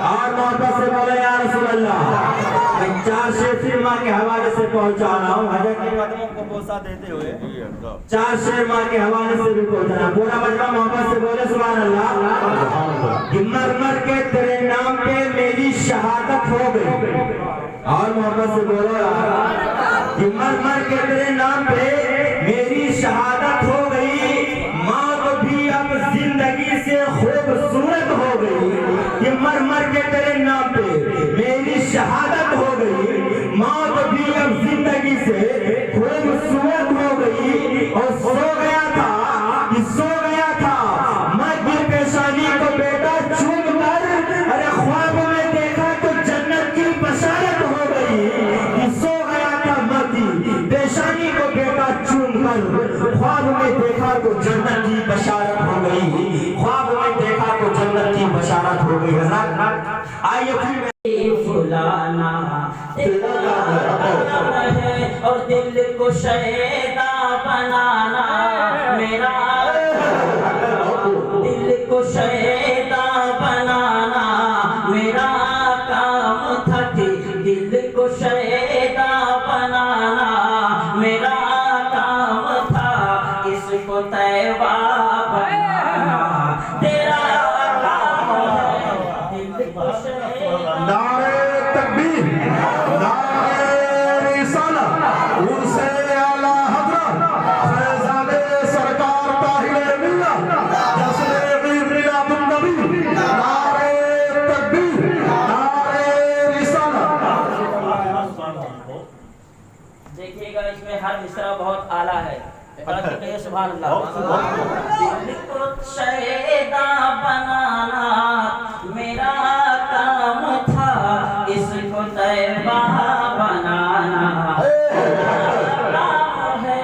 और मोहब्बत से बोले या रसूल अल्लाह। मैं 4 शेर फिर मां के हवाले से पहुंचा रहा हूं, हजरत के कदमों को बोसा देते हुए 4 शेर मां के हवाले से भी पहुंचा। पूरा मजमा मोहब्बत से बोले सुभान अल्लाह। कि मर मर के तेरे नाम पे मेरी शहादत हो गई और मोहब्बत से बोलो कि मर मर के तेरे नाम पे मेरी शहादत हो गई, मौत भी अब जिंदगी से खूबसूरत हो गई। कि मर मर के तेरे नाम पे मेरी शहादत हो गई, मौत भी अब जिंदगी से खूबसूरत हो गई। और सो गया था कि सो गया था मैं दिल पेशानी को बेटा चूम कर, अरे ख्वाब में देखा तो जन्नत की बशारत हो गई। कि सो गया था मैं दिल पेशानी को बेटा चूम कर, ख्वाब में देखा तो जन्नत की बशारत हो गई। ख्वाब में देखा तो जन्नत की बशारत हो गई। आइए फिर फुलाना तेरा है और दिल को शैदा बनाना मेरा, दिल को शैदा बनाना मेरा काम था। दिल को शैदा बनाना मेरा काम था, इसको तैवा बनाना तेरा काम है। दिल को शैदा नारे तकबीर, नारे रिसालत, उनसे आला हज़रत फैज़ाने सरकार ताहिर मिल्लत जश्न मिलादुन नबी। नारे तकबीर, नारे रिसालत। देखिएगा इसमें हर मिसरा बहुत आला है। कहिए सुभान अल्लाह। दिल को शैदा बनाना मेरा काम था, इसको तैबा बनाना काम है।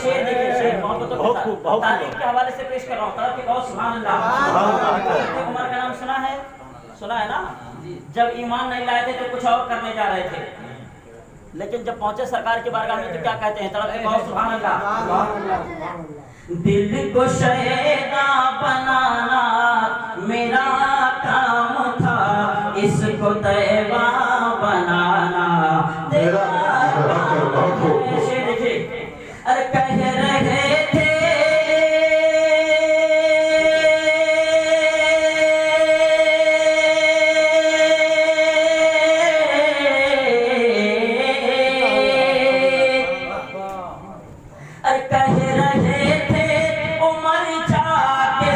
शेर देखिए, शेर मोहब्बतों के साथ तारीख के हवाले से पेश कर रहा हूँ। तारीख बहुत सुभान अल्लाह। उमर का नाम सुना है, सुना है ना। जब ईमान नहीं लाए थे तो कुछ और करने जा रहे थे, लेकिन जब पहुंचे सरकार की बारगाह में तो क्या कहते हैं, तड़प के कहो सुभान अल्लाह। दिल को शैदा बनाना मेरा काम था, इसको तैबा बनाना तेरा काम है। देखिए, अरे कह रहे थे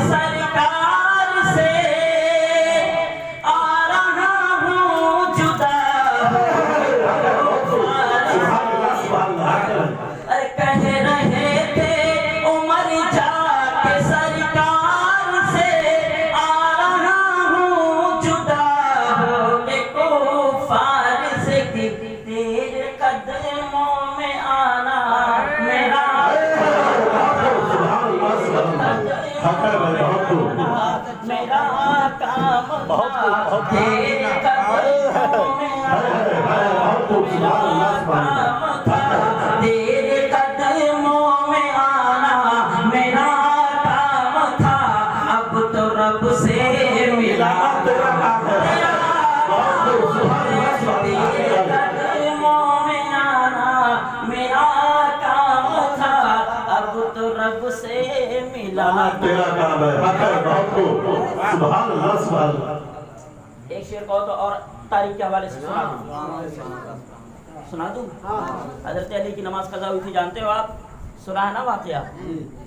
सरकार से आ रहा हूँ तेरे कदमों में तेरे कदमों में आना मेरा काम था, अब तो रब से मिला तेरे कदमों में आना मेरा काम था, अब तो रब से मिला तेरा काम है। सुभान अल्लाह, सुभान अल्लाह। एक शेर कहो तो और तारीख के हवाले से सुना दूं? हजरत अली की नमाज कज़ा हुई थी, जानते हो आप? सुना है ना वाकया?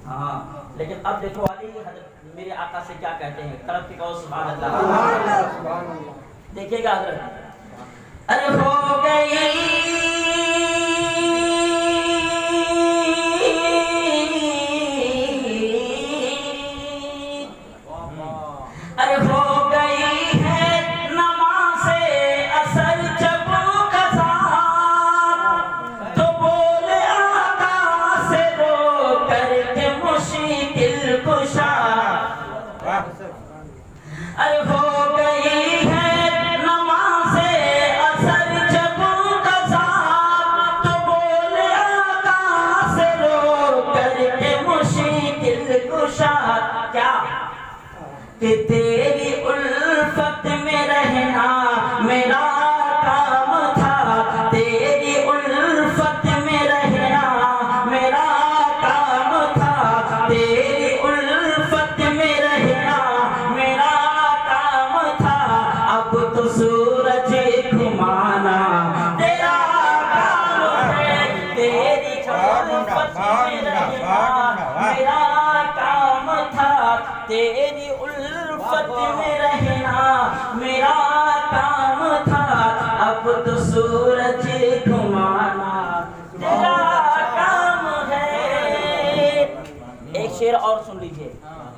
हाँ, लेकिन अब देखो अली हजरत मेरे आका से क्या कहते हैं, तरफ के कहो सुभान अल्लाह। देखिएगा हजरत, अरे हो गई अरे हो गई है नमाज़े असर जब कज़ा, तो बोले आका से रो करके मुश्किल कुशा। अरे हो गई है नमाज़े असर जब कज़ा, तो बोले आका से रो करके मुश्किल कुशा। क्या कि तेरी उल्फत में रहना मेरा काम था, तेरी उल्फत में रहना मेरा काम था, तेरी उल्फत में रहना मेरा काम था, अब तो सूरज घुमाना तेरा काम है, तेरी उल्फत में रहना मेरा काम था, तेरी उल्फत में रहना मेरा काम था, अब तो सूरज घुमाना तेरा काम है। एक शेर और सुन लीजिए,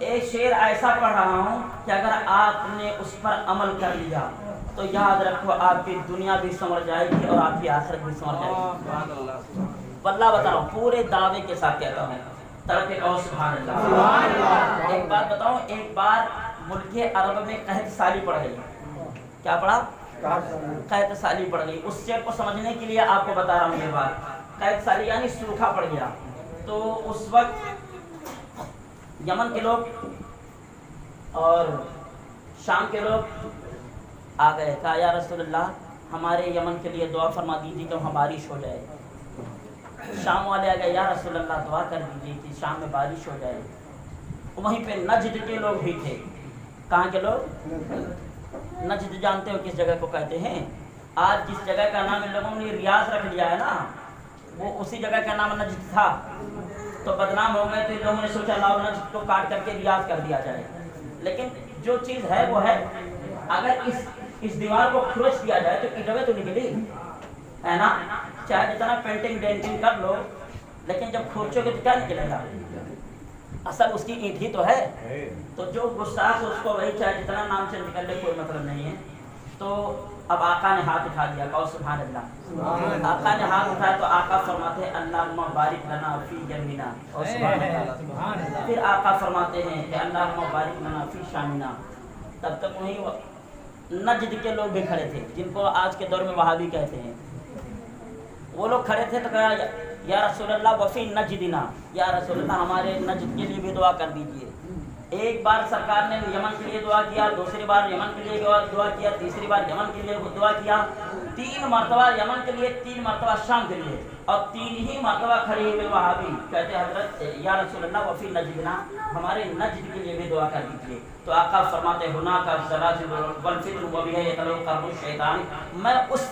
एक शेर ऐसा पढ़ रहा हूँ कि अगर आपने उस पर अमल कर लिया तो याद रखो आपकी दुनिया भी संवर जाएगी और आपकी आखिरत भी संवर जाएगी। वल्लाह बता रहा हूँ, पूरे दावे के साथ कहता हूँ, तड़के कहो सुभान अल्लाह। एक बात बताऊं, एक बार मुल्क अरब में कहत साली पड़ गई। क्या पड़ा? कहत साली पड़ गई। उस शेर को समझने के लिए आपको बता रहा हूँ ये बात। कहत साली यानी सूखा पड़ गया। तो उस वक्त यमन के लोग और शाम के लोग आ गए, कहा या रसूलल्लाह हमारे यमन के लिए दुआ फरमा दीजिए कि वहाँ बारिश हो जाए। शाम वाले आ गए, या रसूलल्लाह दुआ कर दीजिए कि शाम में बारिश हो जाए। वहीं पे नजद के लोग भी थे। कहाँ के लोग? नजद जानते हो किस जगह को कहते हैं? आज जिस जगह का नाम इन लोगों ने रियाज रख लिया है ना, वो उसी जगह का नाम नजद था। तो बदनाम हो गए तो इन लोगों ने सोचा लाओ नजद को काट करके रियाज कर दिया जाए। लेकिन जो चीज़ है वो है, अगर इस दीवार को खुरच दिया जाए तो ईंटें तो निकली है ना, चाहे जितना पेंटिंग डेंटिंग कर लो, लेकिन जब खोचोगे तो क्या निकलेगा? असल उसकी ईंट ही तो है। तो जो गुस्ताख उसको वही चाहे जितना नाम से निकल ले, कोई मतलब नहीं है। तो अब आका ने हाथ उठा दिया, कहो सुभान अल्लाह। आका ने हाथ उठाया तो आका फरमाते हैं अल्लाहुम्मा बारिक लना फी जमीना, और सुभान अल्लाह। फिर आका फरमाते हैं कि अल्लाहुम्मा बारिक लना फी शामिना। तब तक वहीं नजद के लोग भी खड़े थे, जिनको आज के दौर में वहाबी कहते हैं। वो लोग खड़े थे तो कहा या रसूलल्लाह वफ़ी नजदिना, या रसूलल्लाह हमारे नजद के लिए भी दुआ कर दीजिए। एक बार सरकार ने यमन के लिए दुआ किया, दूसरी बार यमन के लिए दुआ किया, तीसरी बार यमन के लिए दुआ किया, 3 मरतबा यमन के लिए, 3 मरतबा शाम के लिए, और 3 ही मरतबा खड़े हुए वहाबी कहते हजरत या रसूलल्लाह वफ़ी नजदिना, हमारे नजद के लिए भी दुआ कर दीजिए। तो आका फरमाते हुना का ज़लाज़िल वल फित्न व बिहा यतलक़्क़ा शैतान, मैं उस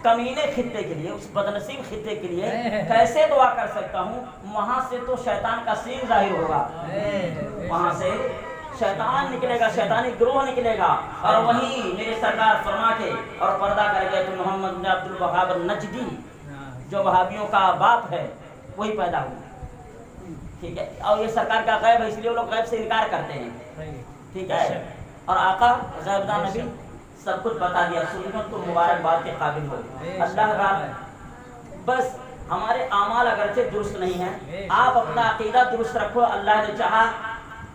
कमीने खित्ते के लिए, उस बदनसीब खित्ते के लिए कैसे दुआ कर सकता हूँ? वहाँ से तो शैतान का सीन जाहिर होगा, वहाँ से शैतान निकलेगा, शैतानी ग्रोह निकलेगा। और वहीं मेरे सरकार फरमा के और पर्दा कर गए तो मोहम्मद बिन अब्दुल वहाब नजदी, जो वहाबियों का बाप है, वही पैदा हुआ। ठीक है, और ये सरकार का गैब है, इसलिए वो लोग गैब से इनकार करते हैं। ठीक है, और आका गैबदान नबी सब कुछ बता दिया, सुनो तो मुबारकबाद के काबिल हो। अल्लाह का बस हमारे आमाल अगरचे दुरुस्त नहीं है, आप अपना अकीदा दुरुस्त रखो। अल्लाह ने चाहा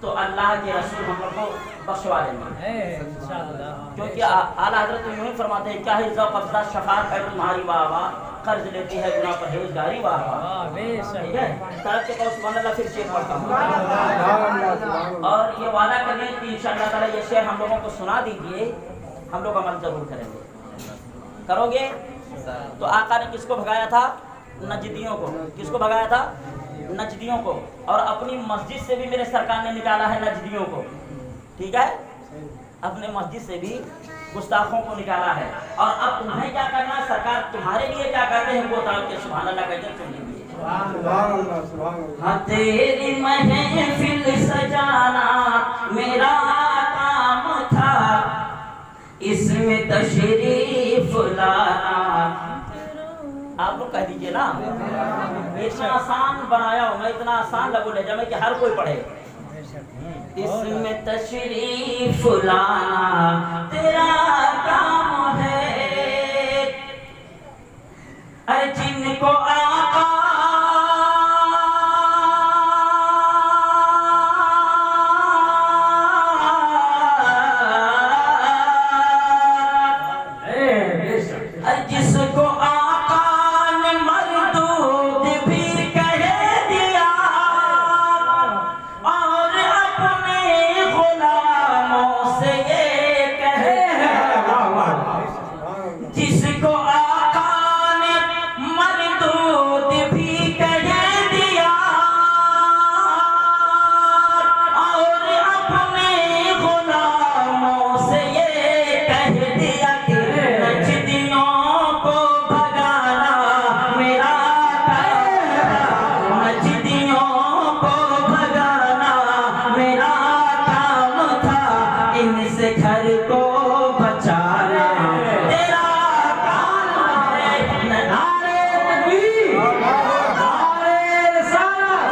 तो अल्लाह के रसूल हम लोग को बख्शवा देंगे, क्योंकि आला हजरत यूं ही फरमाते हैं, क्या है ज़ौक़ अफ़ज़ा शफ़ाअत है तुम्हारी वाह वाह, कर्ज लेती है गुनाह परहेज़गारी वाह वाह। ठीक है, तरफ के कहो सुभान अल्लाह, फिर शेर पढ़ता हूँ और ये वादा करें कि इंशाअल्लाह ताला ये शेर हम लोगों को सुना दीजिए, हम लोग अमल जरूर करेंगे। करोगे? तो आका ने किसको भगाया था? नजदियों को। किसको भगाया था? नजदियों को। और अपनी मस्जिद से भी मेरे सरकार ने निकाला है नजदियों को। ठीक है, अपने मस्जिद से भी गुस्ताखों को निकाला है। और अब तुम्हें क्या करना है, सरकार तुम्हारे लिए क्या करते हैं वो ताल के सुभान अल्लाह कहते सुन लीजिए। हाँ तेरी महफिल सजाना मेरा काम था, इसमें तशरीफ लाना। आप लोग कह दीजिए ना, इतना आसान बनाया हो मैं, इतना आसान लगू ले जमे कि हर कोई पढ़े। इसमें तशरीफ लाना तेरा काम है, अरे जिनको आका जिसको आका ने मरदूद भी कह दिया और अपने गुलामों से ये कहे, जिसको आका ने मरदूद भी कह दिया और अपने गुलामों से ये कह दिया कि नजदियों को भगाना मेरा काम, नजदियों को भगाना मेरा काम था, इनसे घर को बचाना तेरा काम है। नारे तकबीर, नारे रिसालत,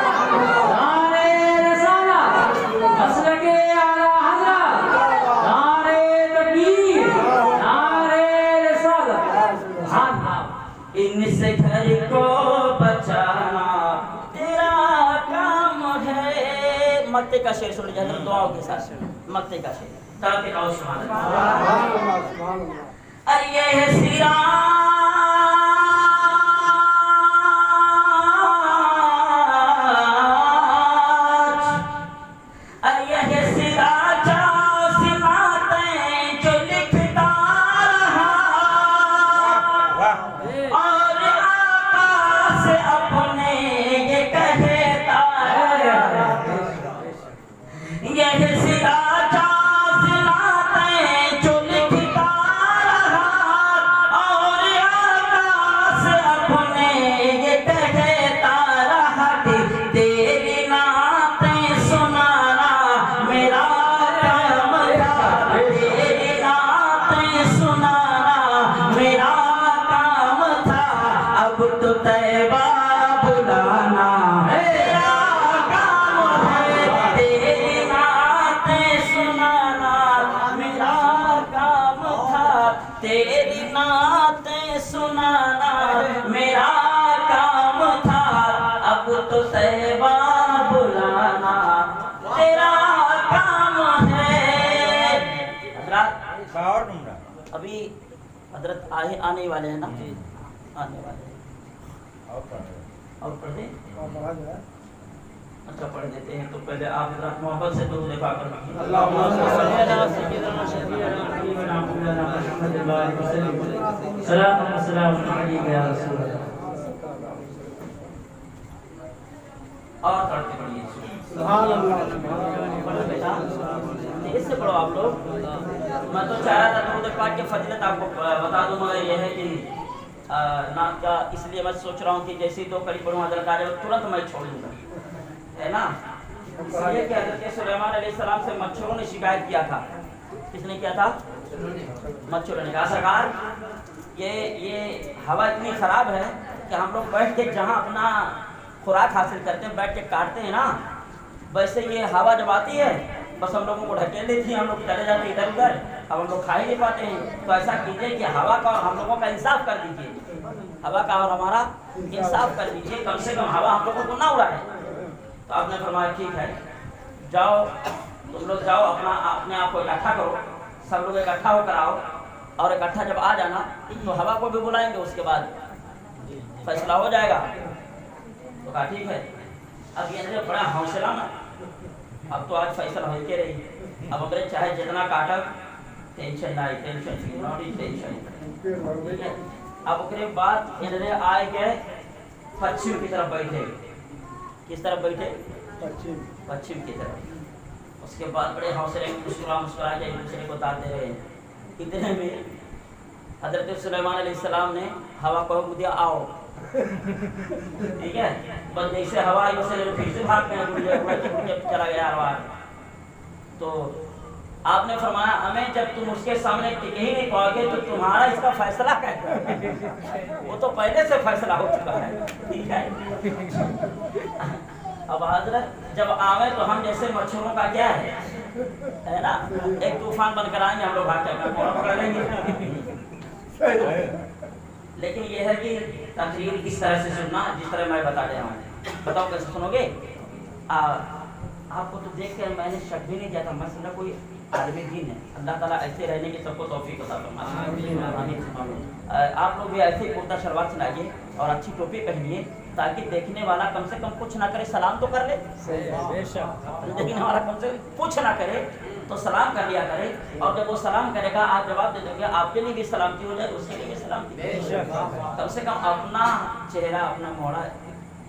नारे रिसालत, मसलके आला हज़रत, नारे तकबीर, नारे रिसालत। इनसे घर को बचाना तेरा काम है। मक्ते का शेर सुन लीजिए दुआओं के साथ, मक्ते का शेर ताकि आओ सुभान अल्लाह। अरे ये है सिराज, अरे ये है सिराज सिनातें जो लिखता रहा और आका से अपने ये कहता है, ये सिराज सिनातें जो लिखता रहा और आका से अपने ये कहता रहा कि तेरी नातें सुनाना मेरा काम था, तेरी नातें सुनाना मेरा काम था, अब तो तैबा बुलाना मेरा काम है, तेरी नातें सुनाना मेरा काम था, तेरी नातें सुनाना मेरा काम था, अब तो तैबा बुलाना तेरा काम है। हजरत अभी हजरत आने ही वाले हैं ना, आने वाले हैं और पढ़ दें। अच्छा पढ़ देते हैं, तो पहले आप हजरत मोहब्बत से दुरूद पाक पढ़िए। अल्लाहुम्मा सल्ली अला सय्यिदिना सय्यिदिना मुहम्मद सल्लल्लाहु अलैहि या रसूल अल्लाह। और पढ़ते पढ़िए सुभान अल्लाह। बेटा इससे पढ़ो आप लोग। मैं तो चाह रहा था दुरूद पाक की फजीलत आपको बता दूं, मगर ये है कि नाम का, इसलिए मैं सोच रहा हूँ कि जैसे ही 2 कड़ी पढ़ूँ हजरत आ जाए तुरंत मैं छोड़ दूँगा, है ना। इसलिए कि हजरत सुलेमान अलैहिस्सलाम से मच्छरों ने शिकायत किया था। किसने किया था? मच्छरों ने कहा सरकार ये हवा इतनी ख़राब है कि हम लोग बैठ के जहाँ अपना खुराक हासिल करते हैं बैठ के काटते हैं ना, वैसे ये हवा जब आती है बस हम लोगों को ढकेल देती है, हम लोग चले जाते हैं इधर उधर, अब हम लोग खा ही नहीं पाते हैं। तो ऐसा कीजिए कि हवा का और हम लोगों का इंसाफ कर दीजिए, हवा का और हमारा इंसाफ कर दीजिए, कम से कम हवा हम लोगों को ना उड़ाए। तो आपने फरमाया ठीक है, जाओ तुम लोग जाओ अपना अपने आप को इकट्ठा करो, सब लोग इकट्ठा होकर आओ और इकट्ठा जब आ जाना तो हवा को भी बुलाएंगे, उसके बाद फैसला हो जाएगा। तो कहा ठीक है। अब ये बड़ा हौसला ना, अब तो आज फैसला हो के रही, अब अगर चाहे जितना काटक टेंशन ना टेंशन। अब उसके बाद इन्हें आए गए पश्चिम की तरफ बैठे। किस तरफ बैठे? पश्चिम की तरफ। उसके बाद बड़े हौसले में मुस्कुरा के एक दूसरे को बताते रहे। इतने में हजरत सुलेमान अलैहिस्सलाम ने हवा को हुक्म दिया आओ। ठीक है, बस जैसे हवा आई वैसे फिर से भाग गए, चला गया हवा। तो आपने फरमाया हमें जब तुम उसके सामने टिके ही नहीं पाओगे तो तुम्हारा इसका फैसला कैसे? वो तो पहले से फैसला हो चुका है। ठीक है, अब हजरत जब आवे तो हम जैसे मच्छरों का क्या है ना, एक तूफान बनकर आएंगे हम लोग, भाग पकड़ लेंगे। लेकिन यह है कि तकरीर इस तरह से सुनना जिस तरह मैं बता रहा हूँ। बताओ कैसे सुनोगे? आपको तो देख कर मैंने शक भी नहीं किया था, मैं समझा कोई आदमी दीन है। अल्लाह ताला ऐसे रहने की सबको तौफीक अता फरमाए। आप लोग भी ऐसे कुर्ता शलवार सुनाइए और अच्छी टोपी पहनिए ताकि देखने वाला कम से कम कुछ ना करे, सलाम तो कर ले। देखने वाला कम से कम कुछ ना करे तो सलाम कर लिया करे, और जब वो सलाम करेगा आप जवाब दे दोगे, आपके लिए भी सलामती हो जाए, उसके लिए भी सलामती। कम से कम अपना चेहरा अपना मोड़ा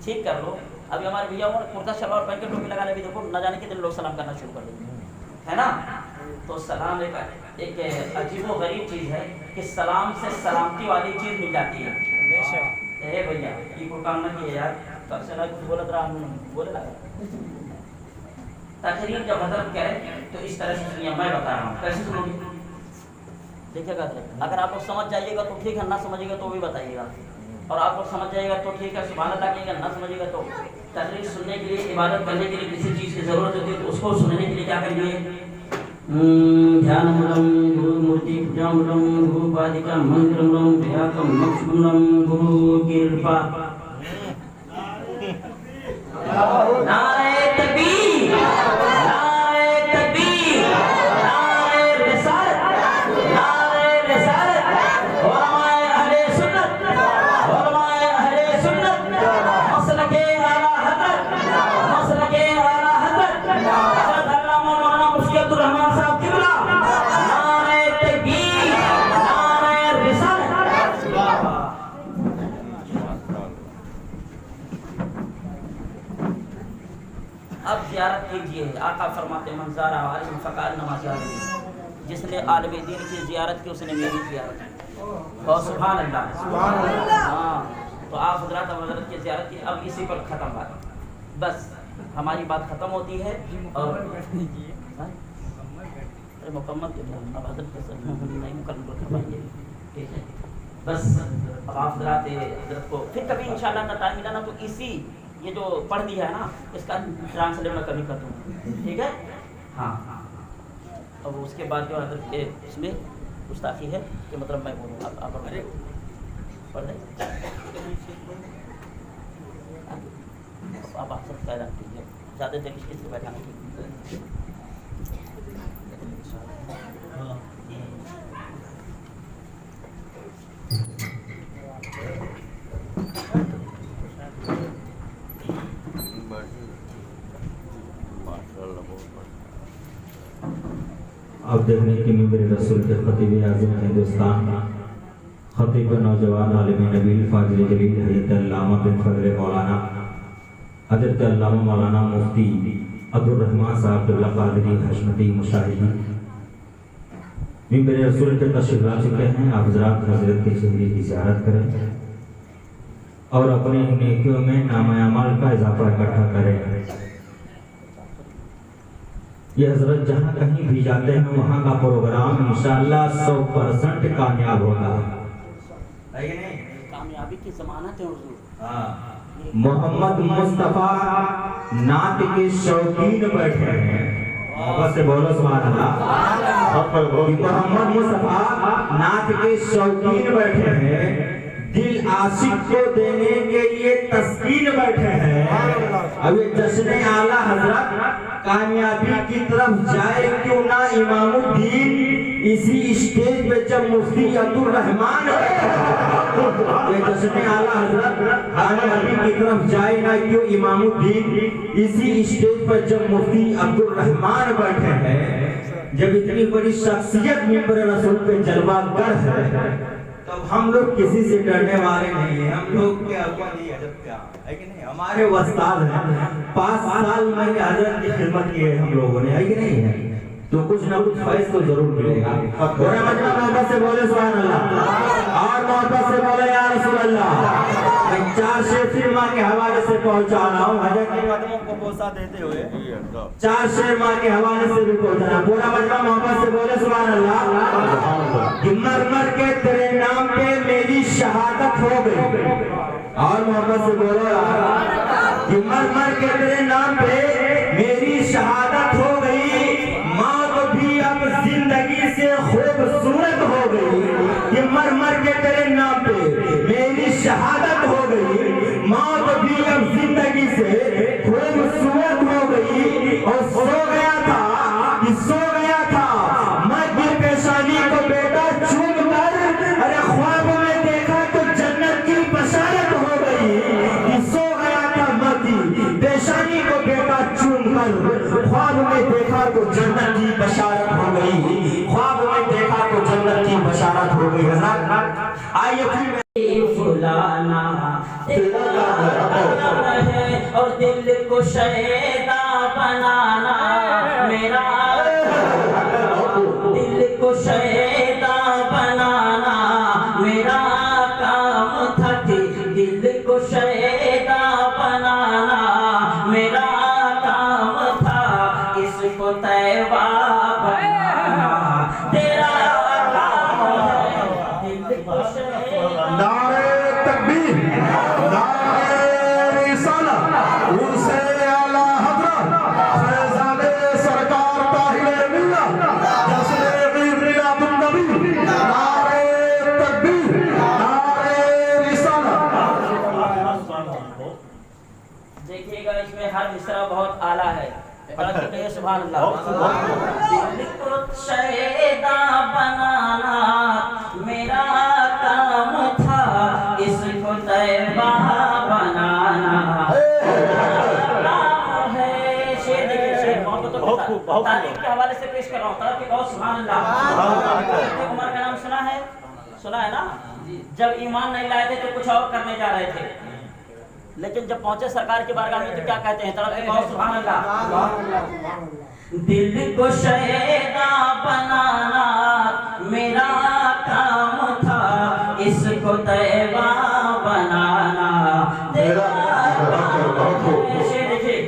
ठीक कर लो। अभी हमारे भैया और कुर्ता शलवार पहन के टोपी लगा लेगी, देखो न जाने कितने लोग सलाम करना शुरू कर देंगे, है ना। तो सलाम एक अजीब व गरीब चीज़ है कि सलाम से सलामती वाली चीज़ मिल जाती है। भैया ये कोई काम ना किए यार, तब से बोले लगा तकरीर जब हजरत कहे तो इस तरह से सुनिए, मैं बता रहा हूँ कैसे सुनोगे देखिएगा। अगर आप लोग समझ जाइएगा तो ठीक है, ना समझिएगा तो भी बताइएगा, और आप लोग समझ जाइएगा तो ठीक है, सुभान अल्लाह कहिएगा, ना समझिएगा तो। तकरीर सुनने के लिए, इबादत करने के लिए किसी चीज़ की ज़रूरत होती है तो उसको सुनने के लिए क्या करिए? ध्यानमूलम गुरु मूर्ति पूजामूलम गुरु पादिका मंत्रमूलम व्याकम मक्षमूलम गुरु कृपा। नारे तकबीर, नारे तकबीर, नारे रिसालत, नारे रिसालत। उलमाए अहले सुन्नत, उलमाए अहले सुन्नत, मसलके आला हज़रत, मसलके आला हज़रत हज़रत अल्लामा मौलाना मुफ्ती अब्दुल रहमान साहब किबला। नारे तकबीर, नारे रिसालत। अब ज़ियारत कीजिए। आका फरमाते मंज़ारा आलिम फ़क़ार नमाज़, जिसने आलिम दीन की ज़ियारत की उसने मेरी ज़ियारत की। और सुभान अल्लाह। हाँ, तो आप हज़रात हज़रत की ज़ियारत की। अब इसी पर ख़त्म बात, बस हमारी बात ख़त्म होती है। और मुकम्मल अब हज़रत नहीं मुकम्मल कर पाएंगे, ठीक है। बस अब आप हज़रत को फिर कभी इंशाअल्लाह ना टाइम मिला ना तो इसी ये जो पढ़ दिया है ना इसका ट्रांसलेट मैं कभी कर दूँगा, ठीक है। हाँ, अब उसके बाद जो हज़रत के इसमें गुस्ताखी है कि मतलब मैं बोलूँ आप पढ़ दें, आप सब कह रहे कीजिए, ज़्यादा देर किससे बैठाना ठीक। अब देखने की मेरे रसूल के खतीब आज़म हिंदुस्तान, खतीब नौजवान आलिम नबील फाजिल जलील हज़रत अल्लामा बिन फज़ल मौलाना हज़रत अल्लामा मौलाना मुफ्ती अब्दुल रहमान साहब अब्दुल्ला क़ादरी हशमती मुशाहिदी मेरे रसूल के तशरीफ़ ला चुके हैं। आप हज़रात हज़रत के शहरी की ज़ियारत करें और अपने नेकियों में नाम अमल का इजाफा इकट्ठा करें। ये हजरत जहाँ कहीं भी जाते हैं वहाँ का प्रोग्राम इंशाअल्लाह 100% कामयाब होगा। कामयाबी की ज़मानत है हुजूर। मोहम्मद मुस्तफ़ा नात के शौकीन बैठे हैं, आपस से बोलो सुभान अल्लाह। मोहम्मद मुस्तफ़ा नात के शौकीन बैठे हैं, दिल आशिक को देने के लिए तस्कीन बैठे हैं। अब ये जश्न आला हजरत कामयाबी की तरफ जाए क्यों ना इमामुद्दीन इसी स्टेज पे जब मुफ्ती अब्दुल रहमान ये जश्न आला हजरत कामयाबी की तरफ जाए ना क्यों इमामुद्दीन इसी स्टेज पर जब मुफ्ती अब्दुल रहमान बैठे हैं। जब इतनी बड़ी शख्सियत मिंबर रसूल पे जलवागर है तब हम लोग किसी से डरने वाले नहीं है। हम लोग क्या है कि नहीं, हमारे उस्ताद हैं। 5 साल मैंने हजरत की खिदमत की है हम लोगों ने, है कि नहीं है, तो कुछ ना कुछ फैज तो जरूर मिलेगा। पूरा मजमा मोहब्बत से बोले सुभान अल्लाह और मोहब्बत से बोले या रसूल अल्लाह। मैं 4 शेर फिर माँ के हवाले से पहुंचा रहा हूँ, हजरत के कदमों को बोसा देते हुए 4 शेर माँ के हवाले से भी पहुंचाना। पूरा मजमा मोहब्बत से बोले सुभान अल्लाह। कि मर मर के तेरे नाम पे मेरी शहादत हो गई, और मोहब्बत से बोलो कि मर मर के तेरे नाम पे मेरी शहादत हो गई, मौत भी अब जिंदगी से खूबसूरत हो गई। कि मर मर के तेरे नाम पे मेरी शहादत हो गई, मौत भी अब जिंदगी से खूबसूरत हो गई। और सो गया था कि सो गया था मैं दिल पेशानी को बेटा चूम कर, अरे ख्वाब में देखा तो जन्नत की बशारत हो गई। कि सो गया था मैं पेशानी को बेटा चूम कर, ख्वाब में देखा तो जन्नत की बशारत हो गई। ख्वाब में देखा तो जन्नत की बशारत हो गई। हज़रत आइए फिर फुलाना तेरा है और दिल को शैदा बनाना मेरा, दिल को शैदा बनाना मेरा काम था। दिल को शैदा बनाना मेरा काम था, इसको तैवा बनाना तेरा काम है। दिल को शैदा नारे तकबीर, नारे रिसालत, उनसे आला हज़रत फैज़ाने सरकार ताहिर मिल्लत, जश्न मिलादुन नबी। नारे तकबीर, नारे रिसालत। देखिएगा इसमें हर मिसरा बहुत आला है। सुभान अल्लाह। दिल को शैदा बनाना मेरा काम था, इसको तैबा बनाना नाम है। शेर देखिए, शेर मोहब्बत और तारीफ के हवाले से पेश कर रहा हूँ। तारीफ बहुत सुभान अल्लाह। उमर का नाम सुना है, सुना है ना? जब ईमान नहीं लाए थे तो कुछ और करने जा रहे थे, लेकिन जब पहुंचे सरकार की बारगाह में तो क्या कहते हैं? तरफ बहुत सुभान अल्लाह। दिल को शैदा बनाना मेरा काम था, इसको तैबा बनाना तेरा काम है। देखिए,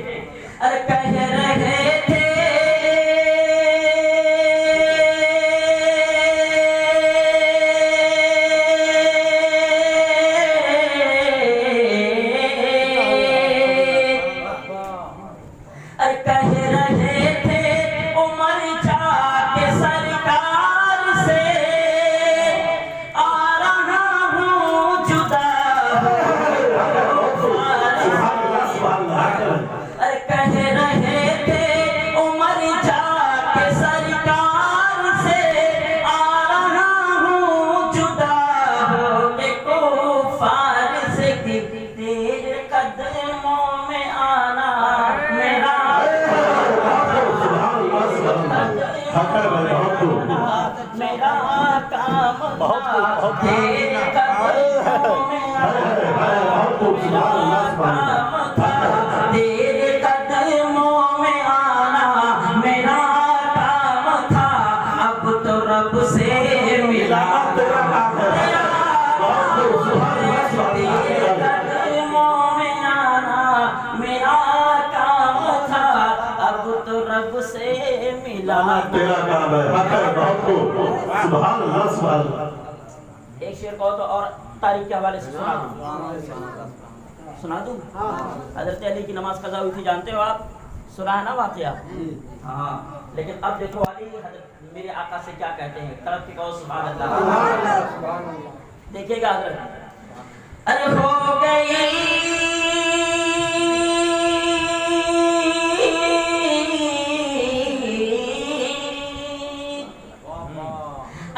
अरे कह रहे थे मेरा काम तेरे कदमों में आना मेरा काम था। अब तो रब से मिला तेरे कदमों में आना मेरा काम था। अब तो रब से मिला तेरा काम है। सुभान अल्लाह, सुभान अल्लाह। एक शेर कहो तो और तारीख के हवाले से सुना दूं। हजरत अली की नमाज कज़ा हुई थी, जानते हो आप, सुना है ना वाक़या? हाँ, लेकिन अब देखो अली हजरत मेरे आका से क्या कहते हैं। तरफ की कहो सुभान अल्लाह। देखिएगा हजरत अरे हो गई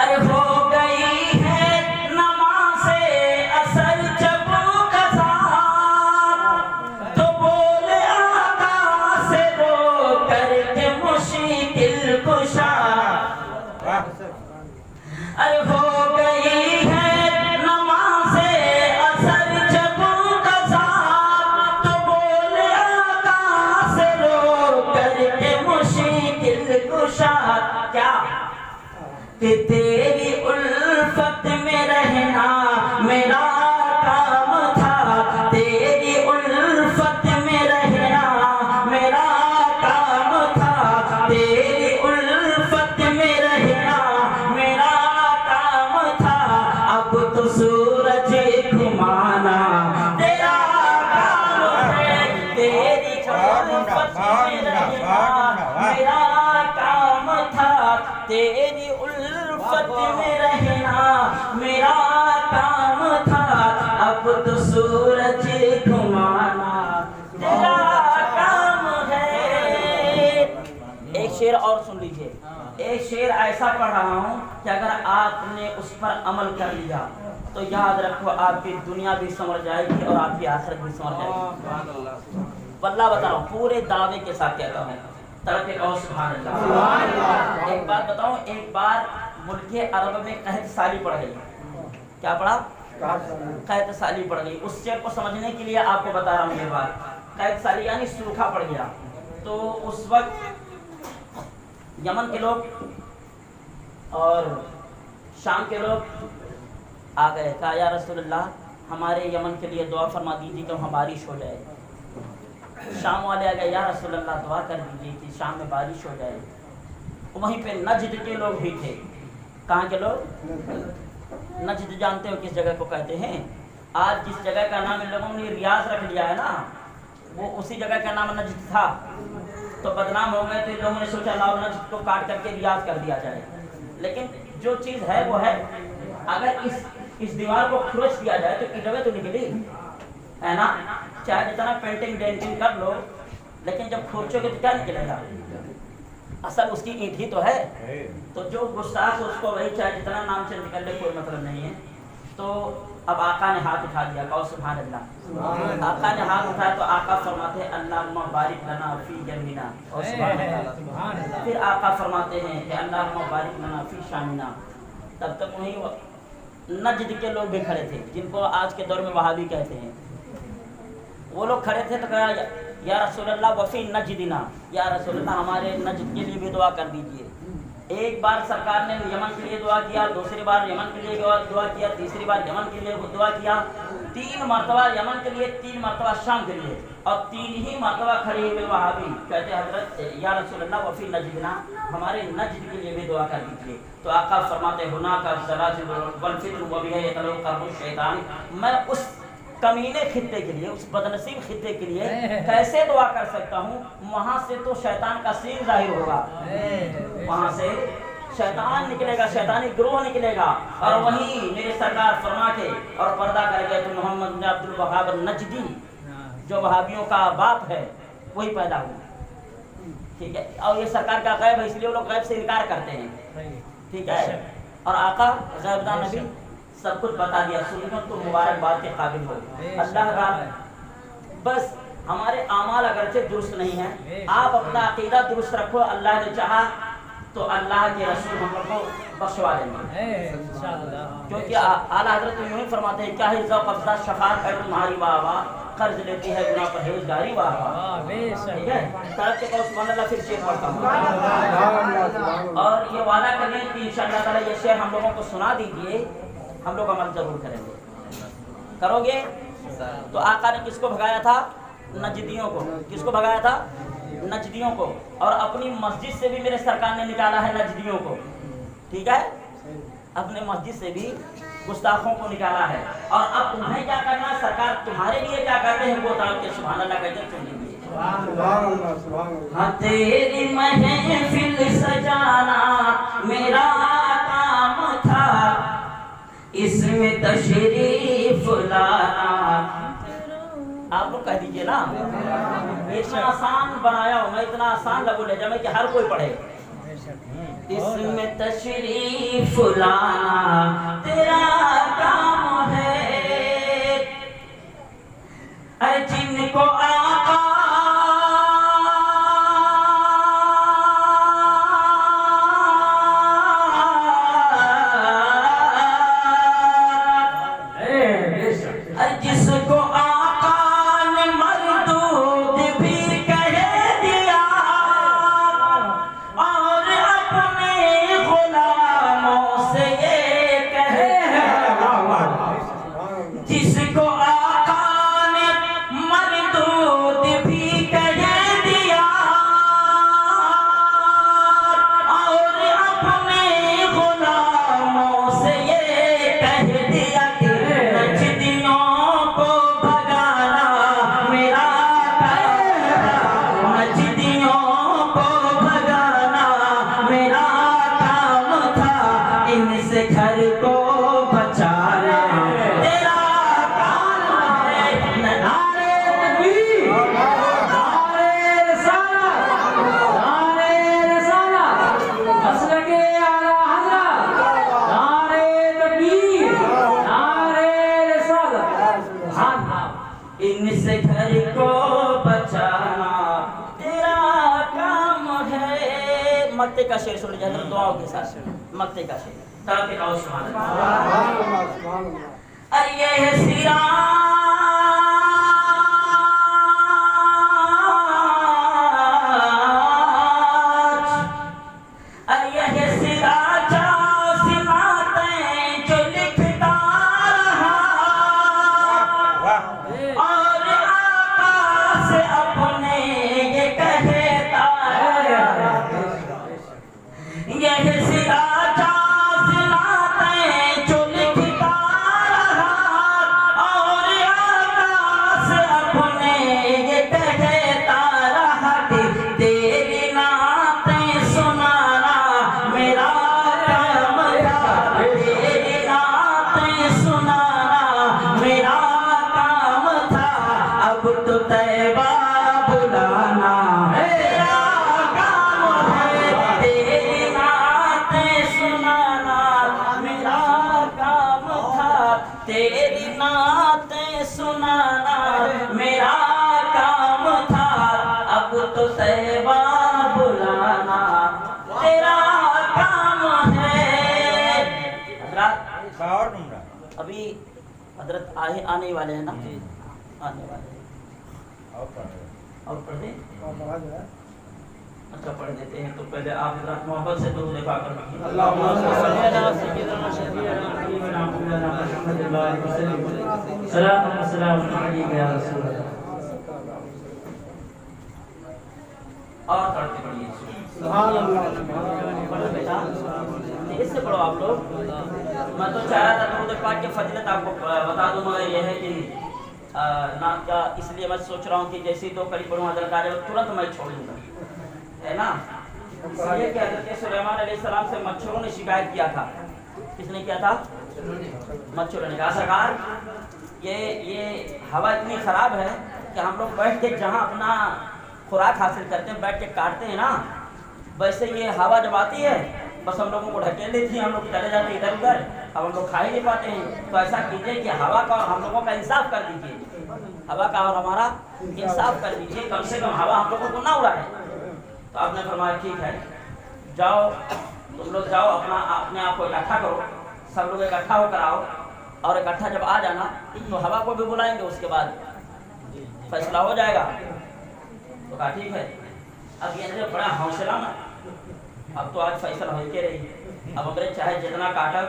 अरे हो गई है नमाज़े असर जब कज़ा तो बोले आका से रो करके मुश्किल कुशा। अरे हो गई है नमाज़े असर जब कज़ा तो बोले आका से रो करके मुश्किल कुशा। क्या कि तेरी उल्फत में रहना मेरा काम था, तेरी उल्फत में रहना मेरा काम था, तेरी उल्फत में रहना मेरा काम था। अब तो सूरज घुमाना तेरा काम है, तेरी उल्फत में रहना मेरा काम था, तेरी उल्फत में रहना मेरा काम था। अब तो सूरज घुमाना तेरा काम है। एक शेर और सुन लीजिए, एक शेर ऐसा पढ़ रहा हूँ कि अगर आपने उस पर अमल कर लिया तो याद रखो आपकी दुनिया भी संवर जाएगी और आपकी आखिरत भी संवर जाएगी। वल्लाह बता रहा हूँ, पूरे दावे के साथ कहता हूँ, तड़के कहो सुभान अल्लाह। एक बात बताऊं, एक बार मुल्क अरब में कहत साली पड़ गई। क्या पड़ा? कहत साली पड़ गई। उस शेर को समझने के लिए आपको बता रहा हूँ ये बात। कहत साली यानी सूखा पड़ गया। तो उस वक्त यमन के लोग और शाम के लोग आ गए, कहा या रसूलल्लाह हमारे यमन के लिए दुआ फरमा दीजिए कि वहाँ बारिश हो जाए। शाम वाले आ गए, या रसूलल्लाह दुआ कर दीजिए कि शाम में बारिश हो जाए। वहीं पे नजद के लोग भी थे। कहाँ के लोग? नजद जानते हो किस जगह को कहते हैं? आज जिस जगह का नाम इन लोगों ने रियाज रख लिया है ना, वो उसी जगह का नाम नजद था। तो बदनाम हो गए तो इन लोगों ने सोचा लाओ नजद को काट करके रियाज कर दिया जाए। लेकिन जो चीज़ है वो है, अगर इस दीवार को खुरच दिया जाए तो ईंटें तो निकली है ना। चाहे जितना पेंटिंग डेंटिंग कर लो, लेकिन जब खोचोगे तो क्या निकलेगा? असल उसकी ईंट ही तो है। तो जो गुस्ताख उसको वही चाहे जितना नाम से निकल ले, कोई मतलब नहीं है। तो अब आका ने हाथ उठा दिया, कहो सुभान अल्लाह। आका ने हाथ उठाया तो आका फरमाते हैं अल्लाहुम्मा बारिक लना फी जमीना, और सुभान अल्लाह। फिर आका फरमाते हैं कि अल्लाहुम्मा बारिक लना फी शामिना। तब तक वहीं नजद के लोग भी खड़े थे, जिनको आज के दौर में वहाबी कहते हैं। वो लोग खड़े थे तो कहा या रसूलल्लाह वफ़ी नजदिना, या रसूलल्लाह हमारे नजद के लिए भी दुआ कर दीजिए। एक बार सरकार ने यमन के लिए दुआ किया, दूसरी बार यमन के लिए दुआ किया, तीसरी बार यमन के लिए दुआ किया, 3 मरतबा यमन के लिए, 3 मरतबा शाम के लिए, और 3 ही मरतबा खड़े हुए वहाबी कहते हजरत या रसूलल्लाह वफ़ी नजदिना, हमारे नजद के लिए भी दुआ कर दीजिए। तो आका फरमाते हुना का ज़लाज़िल वल फित्न व बिहा यतलक़्क़ाहु शैतान, मैं उस कमीने खित्ते के लिए, उस बदनसीब खित्ते के लिए कैसे दुआ कर सकता हूँ? वहाँ से तो शैतान का सीन जाहिर होगा, वहाँ से शैतान निकलेगा, शैतानी ग्रोह निकलेगा। और वहीं मेरे सरकार फरमा के और पर्दा कर गए तो मोहम्मद बिन अब्दुल वहाब नजदी, जो वहाबियों का बाप है, वही पैदा हुआ। ठीक है, और ये सरकार का गैब है, इसलिए वो लोग गैब से इनकार करते हैं। ठीक है, और आका गैबदान नबी सब कुछ बता दिया। सुनो तो मुबारकबाद के काबिल हो। अल्लाह का बस हमारे आमाल अगरचे दुरुस्त नहीं है, आप अपना अकीदा दुरुस्त रखो। अल्लाह ने चाहा तो अल्लाह के रसूल हम लोग को बख्शवा देंगे, क्योंकि आला हजरत यूं ही फरमाते हैं क्या है ज़ौक़ अफ़ज़ा शफ़ाअत है तुम्हारी वाह, कर्ज लेती है गुनाह परहेज़गारी वाह। ठीक है, तरफ के कहो सुभान अल्लाह। फिर शेर पढ़ता हूँ और ये वादा करें कि इंशाअल्लाह ताला ये शेर हम लोगों को सुना दीजिए, हम लोग अमल जरूर करेंगे। करोगे? तो आका ने किसको भगाया था? नजदियों को। किसको भगाया था? नजदियों को। और अपनी मस्जिद से भी मेरे सरकार ने निकाला है नजदियों को। ठीक है, अपने मस्जिद से भी गुस्ताखों को निकाला है। और अब तुम्हें क्या करना है? सरकार तुम्हारे लिए क्या कहते हैं वो ताल के सुभान अल्लाह कहते सुन लीजिए। हाँ, तेरी महफिल सजाना मेरा काम था, इसमें तशरीफ लाना। आप लोग कह दीजिए ना, इतना आसान बनाया हूं मैं, इतना आसान लगू ले जाए कि हर कोई पढ़े। इसमें तशरीफ लाना तेरा काम है, अरे जिनको आका जिसको आका ने मरदूद भी कह दिया और अपने गुलामों से ये कहे, जिसको आका ने मरदूद भी कह दिया और अपने गुलामों से ये कह दिया कि नजदियों को भगाना मेरा काम, नजदियों को भगाना मेरा काम था, इनसे घर को बचाना तेरा काम है। नारे तकबीर, नारे रिसालत, नारे रिसालत, मसलके आला हज़रत, नारे तकबीर, नारे रिसालत। इनसे घर को बचाना तेरा काम है। मक्ते का शेर सुन लीजिए दुआओं के साथ, मक्ते का शेर ताकि आओ सुभान अल्लाह। अरे ये है सिराज, अरे ये है सिराज सिनातें जो लिखता रहा और आका से अपने ये कहता रहा। ये है सिराज सिनातें जो लिखता रहा और आका से अपने ये कहता रहा कि तेरी नातें सुनाना मेरा काम था, तेरी नातें सुनाना मेरा काम था, अब तो तैबा बुलाना मेरा काम है, तेरी नातें सुनाना मेरा काम था, तेरी नातें सुनाना मेरा काम था, अब तो तैबा बुलाना तेरा काम है। हजरत अभी हजरत आने वाले हैं ना, आने वाले हैं और पढ़ दें। अच्छा पढ़ देते हैं, तो पहले आप हजरत मोहब्बत से दुरूद पाक पढ़िए। और पढ़ते पढ़िए बेटा, इससे पढ़ो आप लोग। मैं तो चाह रहा था दुरूद पाक की फजीलत आपको बता दूं, मगर यह है कि नाम का, इसलिए मैं सोच रहा हूँ कि जैसे ही 2 कड़ी पढ़ूँ हजरत आ जाए तुरंत मैं छोड़ दूँगा, है ना। इसलिए कि हजरत सुलेमान अलैहिस्सलाम से मच्छरों ने शिकायत किया था। किसने किया था? मच्छरों ने कहा सरकार ये हवा इतनी खराब है कि हम लोग बैठ के जहाँ अपना खुराक हासिल करते हैं, बैठ के काटते हैं ना, वैसे ये हवा जब आती है बस हम लोगों को ढकेल देती है, हम लोग चले जाते हैं इधर उधर, अब हम लोग खा ही नहीं पाते हैं। तो ऐसा कीजिए कि हवा का और हम लोगों का इंसाफ कर दीजिए, हवा का और हमारा इंसाफ कर दीजिए, कम से कम हवा हम लोगों को ना उड़ाए। तो आपने फरमाया ठीक है, जाओ तुम लोग जाओ, अपने आप को इकट्ठा करो, सब लोग इकट्ठा होकर आओ और इकट्ठा जब आ जाना तो हवा को भी बुलाएंगे, उसके बाद फैसला हो जाएगा। तो कहा ठीक है। अब ये बड़ा हौसला ना, अब तो आज फैसला हो के रही, अब अंग्रेज चाहे जितना काटक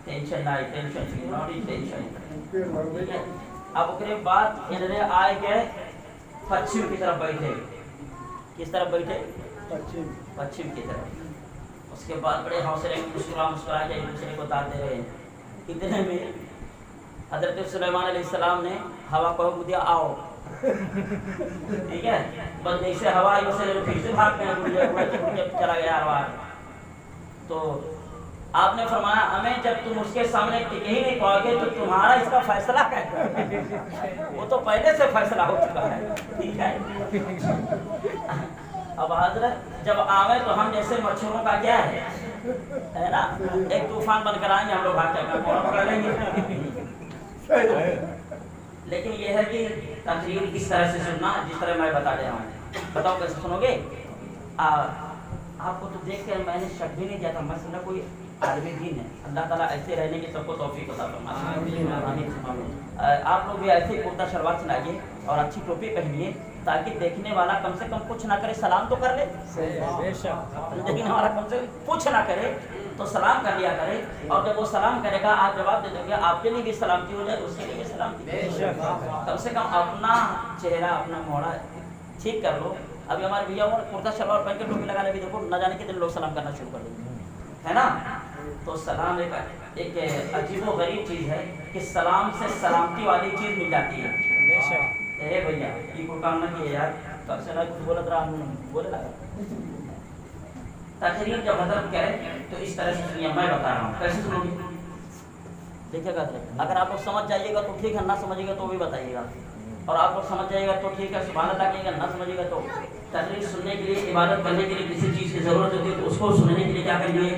टेंशन ना, टेंशन टेंशन। अब उसके बाद इन्हें आए के पश्चिम की तरफ बैठे। किस तरफ बैठे? पश्चिम की तरफ। उसके बाद बड़े हौसले में मुस्कुरा के एक दूसरे को बताते रहे। इतने में हजरत सुलेमान अलैहिस्सलाम ने हवा को हुक्म दिया आओ। ठीक है, बस जैसे हवा आई वैसे फिर से भाग गए, चला गया हवा। तो आपने फरमाया हमें जब तुम उसके सामने टिके ही नहीं पाओगे तो तुम्हारा इसका फैसला कैसे? वो तो पहले से फैसला हो चुका है, ठीक है। अब हजरत जब आवे तो हम जैसे मच्छरों का क्या है ना, एक तूफान बनकर आएंगे हम लोग, भाग पकड़ लेंगे। लेकिन ये है कि तकरीर इस तरह से सुनना जिस तरह मैं बता दे रहा हूँ। बताओ कैसे सुनोगे? आपको तो देख कर मैंने शक भी नहीं किया था, मैं समझा कोई आदमी दीन है। अल्लाह ताला ऐसे रहने की सबको तौफीक अता फरमाए। आप लोग भी ऐसे कुर्ता शलवार चलाइए और अच्छी टोपी पहनिए ताकि देखने वाला कम से कम कुछ ना करे, सलाम तो कर ले। देखने वाला कम से कम कुछ ना करे तो सलाम कर लिया करे, और जब वो सलाम करेगा आप जवाब दे दोगे, आपके लिए भी सलामती हो जाए, उसके लिए भी सलामती। कम से कम अपना चेहरा अपना मोड़ा ठीक कर लो। अभी हमारे भैया और कुर्ता शलवार पहन के टोपी लगा ले, देखो न जाने के दिन लोग सलाम करना शुरू कर देंगे, है ना। तो सलाम एक अजीबो गरीब चीज़ है कि सलाम से सलामती वाली चीज़ मिल जाती है। अरे भैया ये कोई काम ना किए यार, कब से कुछ बोल रहा बोले लगा। तकरीर जब हजरत कहे तो इस तरह से सुनिए, मैं बता रहा हूँ कैसे सुनोगे देखिएगा। अगर आप लोग समझ जाइएगा तो ठीक है, ना समझिएगा तो भी बताइएगा, और आप लोग समझ जाइएगा तो ठीक है, सुभान अल्लाह कहिएगा, ना समझिएगा तो। तकरीर सुनने के लिए, इबादत करने के लिए किसी चीज़ की ज़रूरत होती है तो उसको सुनने के लिए क्या करिए?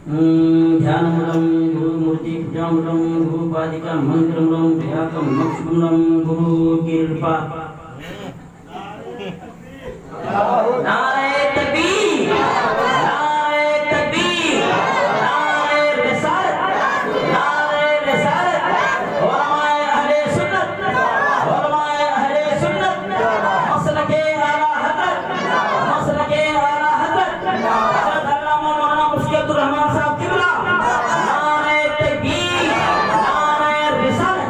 ध्यानमूलम गुरु मूर्ति पूजामूलम गुरु पादिका मंत्रमूलम व्याकम मक्षमूलम गुरु कृपा। नारे तकबीर, नारे तकबीर, नारे रिसालत, नारे रिसालत। उलमाए अहले सुन्नत, उलमाए अहले सुन्नत, मसलके आला हज़रत, मसलके आला हज़रत हज़रत अल्लामा मौलाना मुफ्ती अब्दुल रहमान साहब किबला। नारे तकबीर, नारे रिसालत।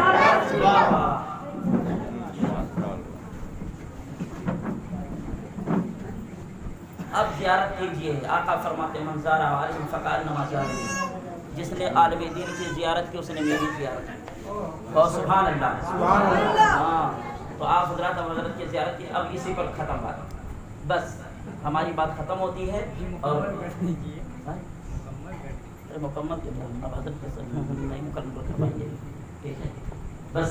अब ज़ियारत कीजिए, आका फरमाते मंज़ारा आलिम फ़क़ार नमाज़ार। जिसने आलिम दीन की ज़ियारत की उसने मेरी ज़ियारत की। और सुभान अल्लाह, हाँ। तो आप हज़रात हज़रत की ज़ियारत की, अब इसी पर ख़त्म बात, बस हमारी बात ख़त्म होती है। और मुकम्मल अब हज़रत नहीं मुकम्मल कर पाएंगे, ठीक है। बस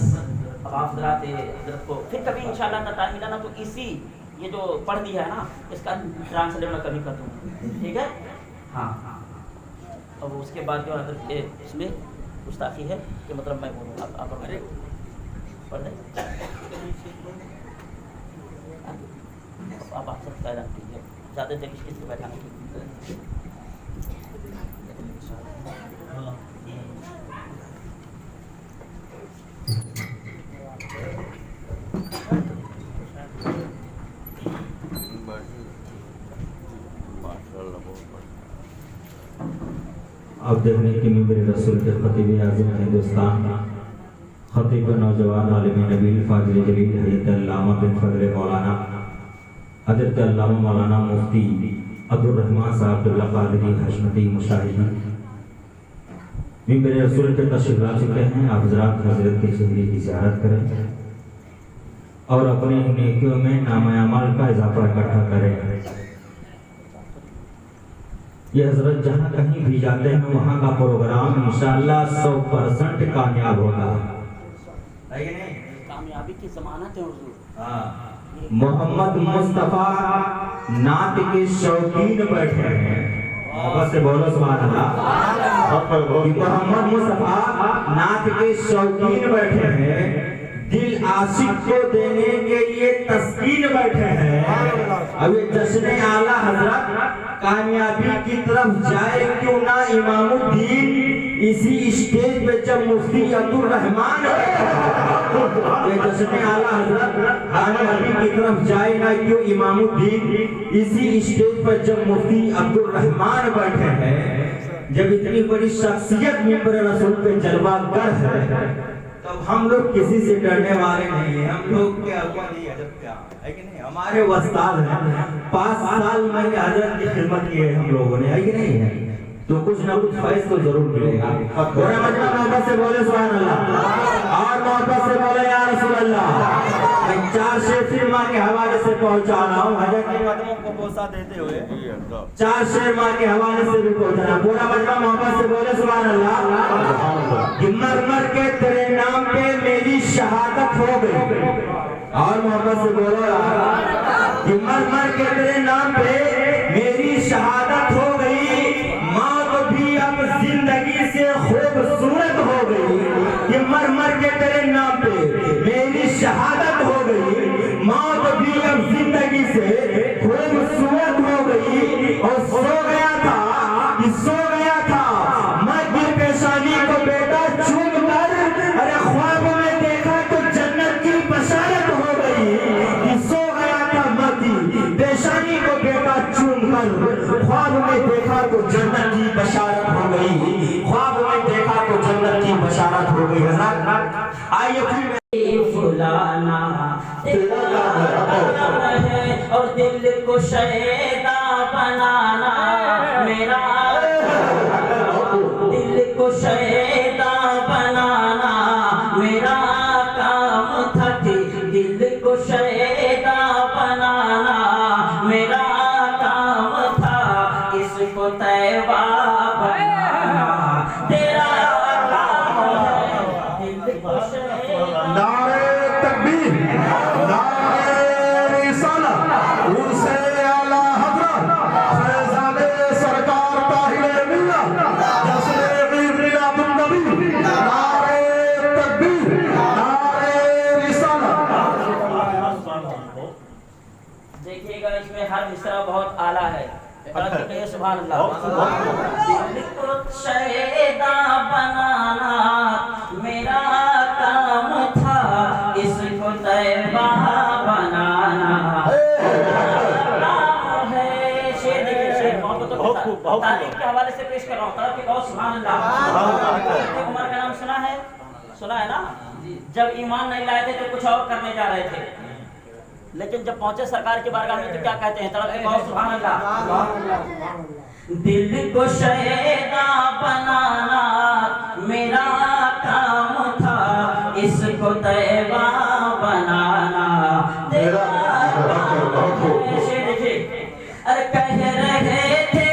अब आप हज़रत को फिर कभी इंशाअल्लाह ना टाइम मिला ना तो इसी ये जो पढ़ दिया है ना इसका ट्रांसलेट मैं कभी कर दूँगा, ठीक है। हाँ, अब उसके बाद जो हज़रत के इसमें गुस्ताखी है कि मतलब मैं बोलूँ आप पढ़ दें। आप सब कह रहे हैं ज़्यादा देर किस से बैठाना ठीक। अब देखने की मेरे रसूल के खतीब आज़म हिंदुस्तान, खतीब नौजवान आलिम नबील फाजिल जलील हज़रत अल्लामा बिन फजल मौलाना हज़रत अल्लामा मौलाना मुफ्ती अब्दुल रहमान साहब अब्दुल्ला कादरी हशमती मुशाहिदी मेरे रसूल के तशरीफ ला चुके हैं। आप हज़रात हज़रत के शहरी की ज़ियारत करें और अपने नेकियों में नाम अमल का इजाफा इकट्ठा करें। ये हजरत जहाँ कहीं भी जाते हैं वहाँ का प्रोग्राम इंशाअल्लाह 100% कामयाब होगा। कामयाबी की ज़मानत है हुजूर। मोहम्मद मुस्तफ़ा नात के शौकीन बैठे हैं, बस से बोलो सुभान अल्लाह। मोहम्मद मुस्तफ़ा नात के शौकीन बैठे हैं, दिल आशिक को देने के लिए तस्कीन बैठे हैं। अब ये जश्न आला हजरत कामयाबी की तरफ जाए क्यों ना इमामुद्दीन इसी स्टेज पे जब मुफ्ती अब्दुल रहमान ये जश्न आला हजरत कामयाबी की तरफ जाए ना क्यों इमामुद्दीन इसी स्टेज पर जब मुफ्ती अब्दुल रहमान बैठे हैं। जब इतनी बड़ी शख्सियत मिंबर रसूल पे जलवागर है तब हम लोग किसी से डरने वाले नहीं है। हम लोग क्या नहीं अजब क्या है कि नहीं, हमारे उस्ताद हैं। 5 साल में हजरत की खिदमत की है हम लोगों ने, है कि नहीं है, तो कुछ ना कुछ फैज तो जरूर मिलेगा। पूरा मजमा मोहब्बत से बोले सुभान अल्लाह और मोहब्बत से बोले या रसूल अल्लाह। मैं 4 शेर फिर माँ के हवाले से पहुंचा रहा हूँ हजरत के कदमों को बोसा देते हुए 4 शेर माँ के हवाले से भी पहुंचाना। पूरा मजमा मोहब्बत से बोले सुभान अल्लाह। कि मर मर के तेरे नाम पे मेरी शहादत हो गई। और मोहब्बत से बोलो कि मर मर के तेरे नाम पे मेरी शहादत हो गई। मौत भी अब जिंदगी से खूबसूरत हो गई। कि मर मर के तेरे नाम पे मेरी शहादत हो गई। मौत भी अब जिंदगी से खूबसूरत हो गई। और सो गया था कि सो गया था मैं दिल पेशानी को बेटा चूम कर, अरे ख्वाब में देखा तो जन्नत की बशारत हो गई। कि सो गया था मैं दिल पेशानी को बेटा चूम कर, ख्वाब में देखा तो जन्नत की बशारत हो गई। ख्वाब में देखा तो जन्नत की बशारत हो गई। हज़रत आइए फिर फुलाना तेरा काम है और दिल को शैदा बनाना मेरा, दिल को शैदा बनाना मेरा काम था। दिल को शैदा बनाना मेरा काम था। इसको तैवा बनाना तेरा काम है। दिल को शैदा नारे तकबीर, नारे रिसालत, उनसे आला हज़रत फैज़ाने सरकार ताहिर मिल्लत, जश्न मिलादुन नबी। नारे तकबीर, नारे रिसालत। देखिएगा इसमें हर मिसरा बहुत आला है। सुभान अल्लाह। दिल को शैदा बनाना मेरा काम था। इसको तैबा बनाना काम है। शेर देखिए, शेर मोहब्बत तारीख के हवाले से पेश कर रहा हूँ। तारीख के बहुत सुभान अल्लाह। उमर का नाम सुना है? सुना है ना? जब ईमान नहीं लाए थे तो कुछ और करने जा रहे थे, लेकिन जब पहुंचे सरकार की बारगाह में तो क्या कहते हैं? तरफ बहुत सुभान अल्लाह। दिल को शैदा बनाना मेरा काम था। इसको तैबा बनाना तेरा काम है। देखिए, अरे कह रहे थे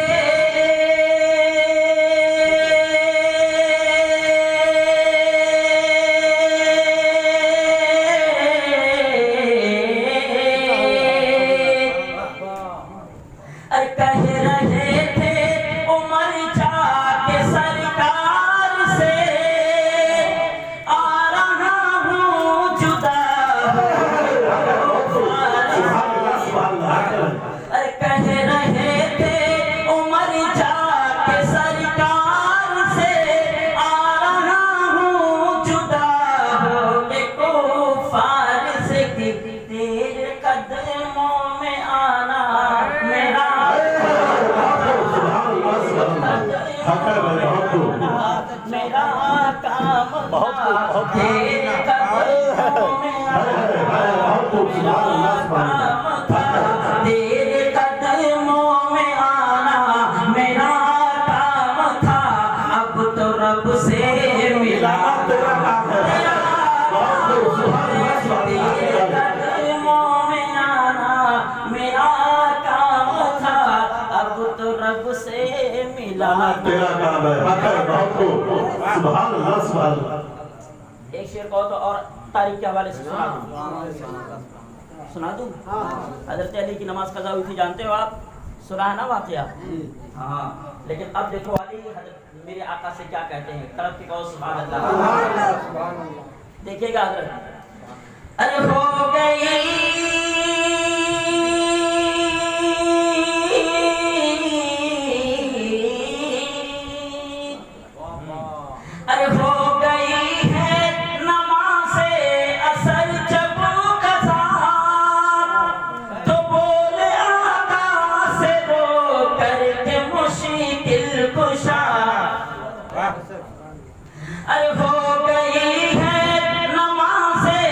मेरा काम तेरे कदमों में आना मेरा काम था। अब तो रब से मिला तेरे कदमों में आना मेरा काम था। अब तो रब से मिला तेरा काम है। सुभान अल्लाह, सुभान अल्लाह। एक शेर कहो तो और तारीख के हवाले से सुना दूं? हजरत अली की नमाज कज़ा हुई थी, जानते हो आप? सुना है ना वाक़या? हाँ, लेकिन अब देखो अली हजरत मेरे आका से क्या कहते हैं। तरफ की कहो सुभान अल्लाह। देखिएगा हजरत, अरे हो गई अरे हो गई है नमाज़े असर जब कज़ा, तो बोले आका से रो करके मुश्किल कुशा। अरे हो गई है नमाज़े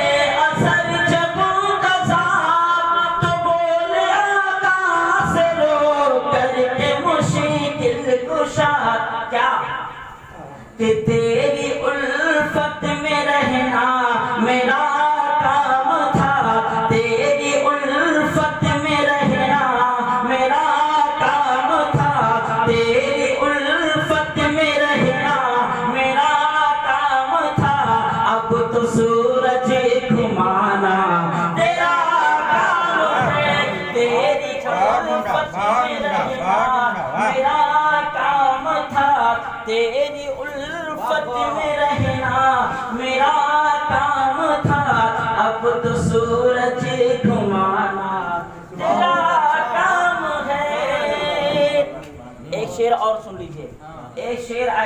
असर जब कज़ा, तो बोले आका से रो करके मुश्किल कुशा। क्या कि तेरी उल्फत में रहना मेरा काम था। तेरी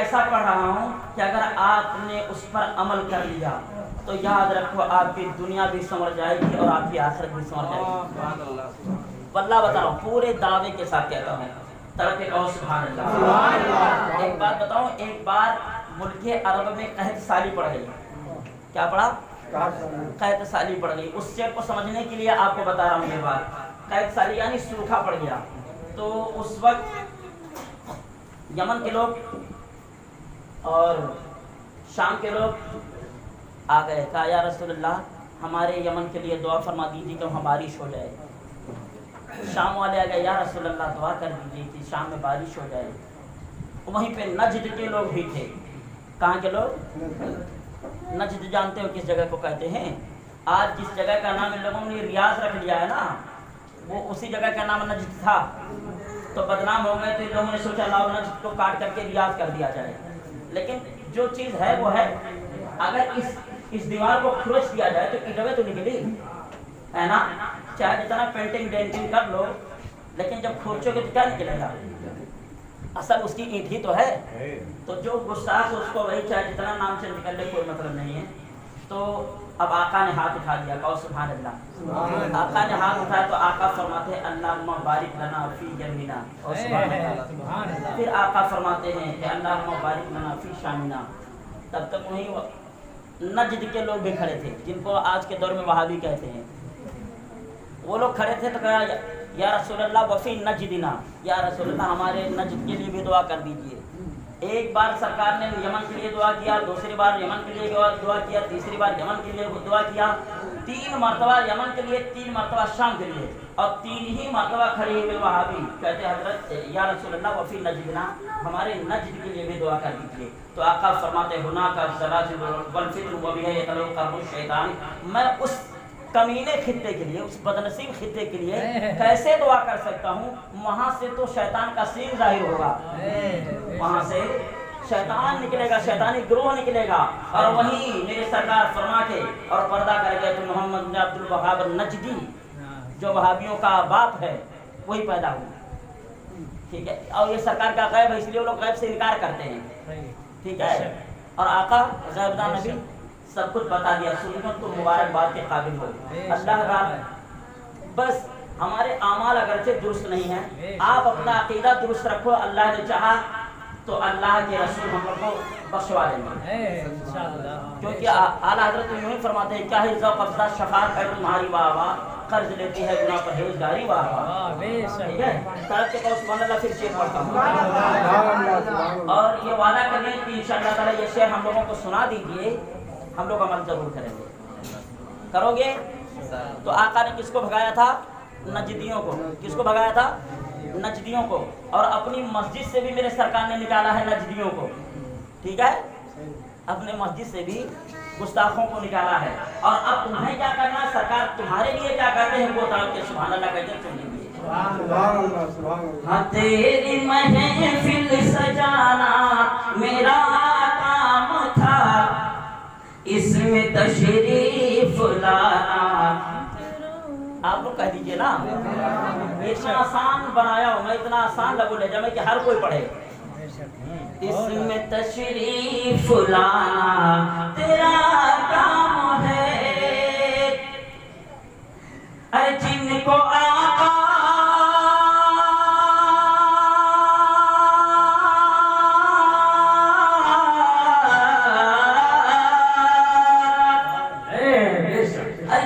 ऐसा पढ़ रहा हूँ कि अगर आपने उस पर अमल कर लिया तो याद रखो आपकी दुनिया भी संवर जाएगी और आपकी आखिरत भी संवर जाएगी। वल्लाह बता रहा हूँ, पूरे दावे के साथ कहता हूँ। तड़के कहो सुभान अल्लाह। एक बात बताऊँ, एक बार मुल्के अरब में कहत साली पड़ गई। क्या पड़ा? कहत साली पड़ गई। उस शेर को समझने के लिए आपको बता रहा हूँ ये बात। कहत साली यानी सूखा पड़ गया। तो उस वक्त यमन के लोग और शाम के लोग आ गए, कहा या रसूलल्लाह हमारे यमन के लिए दुआ फरमा दीजिए कि वहाँ बारिश हो जाए। शाम वाले आ गए, या रसूलल्लाह दुआ कर दीजिए कि शाम में बारिश हो जाए। वहीं पे नजद के लोग भी थे। कहाँ के लोग? नजद जानते हो किस जगह को कहते हैं? आज जिस जगह का नाम इन लोगों ने रियाज रख लिया है ना, वो उसी जगह का नाम नजद था। तो बदनाम हो गए, तो इन लोगों ने सोचा लाओ नजद को काट करके रियाज कर दिया जाए। लेकिन जो चीज़ है वो है। अगर इस दीवार को खुरच दिया जाए तो ईंटें तो निकली है ना, चाहे जितना पेंटिंग डेंटिंग कर लो, लेकिन जब खुरचोगे तो क्या निकलेगा? असल उसकी ईंट ही तो है। तो जो गुस्ताख उसको वही चाहे जितना नाम से निकल ले, कोई मतलब नहीं है। तो अब आका ने हाथ उठा दिया, कहो सुभान अल्लाह। आका ने हाथ उठाया तो आका फरमाते हैं अल्लाहुम्मा बारिक लना फी जमीना, और सुभान अल्लाह। फिर आका फरमाते हैं कि अल्लाहुम्मा बारिक लना फी शामिना। तब तक वहीं नजद के लोग भी खड़े थे, जिनको आज के दौर में वहाबी कहते हैं। वो लोग खड़े थे तो कहा या रसूलल्लाह वफ़ी नजदिना, या रसूलल्लाह हमारे नजद के लिए भी दुआ कर दीजिए। एक बार सरकार ने यमन के लिए दुआ किया, दूसरी बार यमन के लिए दुआ किया, तीसरी बार यमन के लिए दुआ किया, 3 मरतबा यमन के लिए, 3 मरतबा शाम के लिए, और 3 ही मरतबा खड़े हुए वहाबी कहते हजरत या रसूलल्लाह वफ़ी नजदिना, हमारे नजद के लिए भी दुआ कर दीजिए। तो आका फरमाते हुना का ज़लाज़िल वल फित्न व बिहा यतलक़्क़ाहु शैतान, मैं उस कमीने खित्ते के लिए, उस बदनसीब खित्ते के लिए कैसे दुआ कर सकता हूँ? वहाँ से तो शैतान का सीन जाहिर होगा, वहाँ से शैतान निकलेगा, शैतानी ग्रोह निकलेगा। और वहीं मेरे सरकार फरमा के और पर्दा कर गए तो मोहम्मद बिन अब्दुल वहाब नजदी, जो वहाबियों का बाप है, वही पैदा हुआ। ठीक है, और ये सरकार का गैब है, इसलिए वो लोग गैब से इनकार करते हैं। ठीक है, और आका गैबदान नबी सब कुछ बता दिया। सुनो तो मुबारकबाद के काबिल हो। अल्लाह का बस हमारे आमाल अगरचे दुरुस्त नहीं है, आप अपना अकीदा दुरुस्त रखो। अल्लाह ने चाहा तो अल्लाह के रसूल हम लोग को बख्शवा देंगे इंशाअल्लाह। क्योंकि आला हजरत यूं ही फरमाते हैं, क्या है ज़ौक़ अफ़ज़ा शफ़ाअत है तुम्हारी वाह वाह, कर्ज लेती है गुनाह परहेज़गारी वाह वाह। ठीक है, तरफ के पास सुभान अल्लाह। फिर शेर पढ़ता हूँ और ये वादा करें कि इंशाअल्लाह ताला ये शेर हम लोगों को सुना दीजिए, हम लोग अमल जरूर करेंगे। करोगे? तो आका ने किसको भगाया था? नजदियों को। किसको भगाया था? नजदियों को। और अपनी मस्जिद से भी मेरे सरकार ने निकाला है नजदियों को। ठीक है, अपने मस्जिद से भी गुस्ताखों को निकाला है। और अब तुम्हें क्या करना है? सरकार तुम्हारे लिए क्या कहते हैं वो तड़प के सुभान अल्लाह कहते सुन लीजिए। हाँ, तेरी महफिल सजाना मेरा काम था, इसमें तशरीफ लाना। आप लोग कह दीजिए ना, इतना आसान बनाया हो, मैं इतना आसान लगू ले जाए कि हर कोई पढ़े। इसमें तशरीफ लाना तेरा काम है, अरे जिनको आका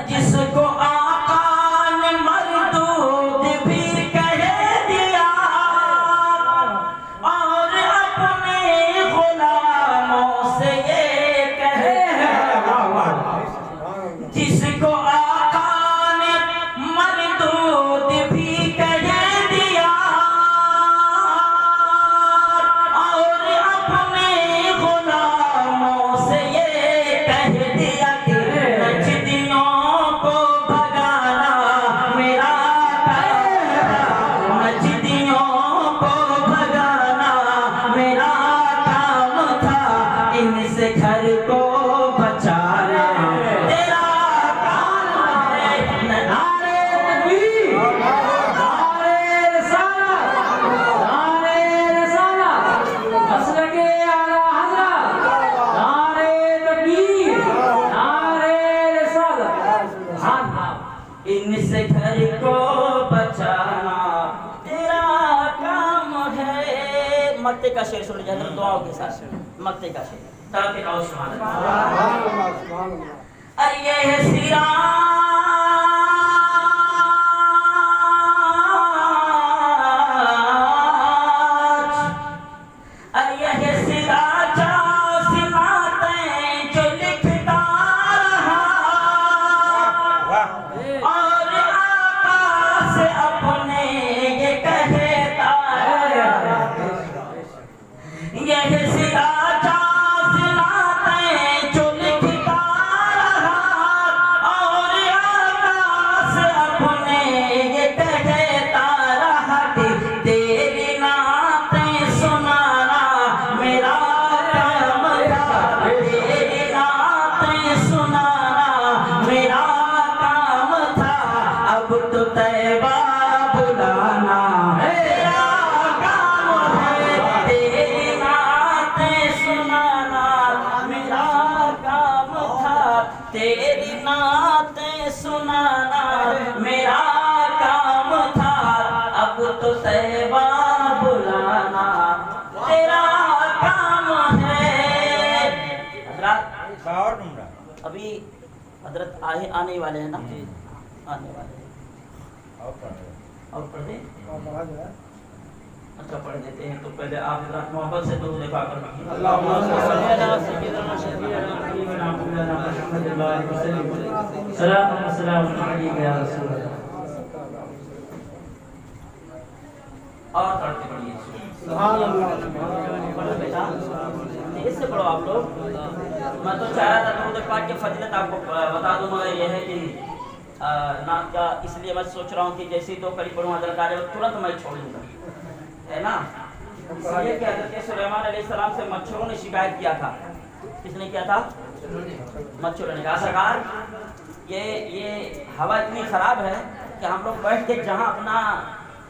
जिसको आका ने मरदूद भी कह दिया और अपने गुलामों से ये कह का शेर सुन लीजिए हजरत दुआओं के साथ मक्ते का शेर तड़के का सुभान अल्लाह। अरे ये है सिरा तेरी नातें सुनाना मेरा काम था, अब तो तैबा बुलाना तेरा काम है। हजरत अभी हजरत आने वाले हैं ना, आने वाले हैं और पढ़ दे। अच्छा पढ़ देते हैं तो पहले आप मोहब्बत से दुरूद पाक पढ़िए। और पढ़ते पढ़िए इससे पढ़ो आप लोग। मैं तो चाह रहा था दुरूद पाक की फजीलत आपको बता दूं, मगर यह है कि नाम का इसलिए मैं सोच रहा हूँ कि जैसे ही 2 कड़ी पढ़ूँ हजरत आ जाए तुरंत मैं छोड़ दूँगा, है ना। इसलिए कि हजरत सुलेमान अलैहिस्सलाम से मच्छरों ने शिकायत किया था। किसने किया था? मच्छरों ने कहा सरकार ये हवा इतनी खराब है कि हम लोग बैठ के जहाँ अपना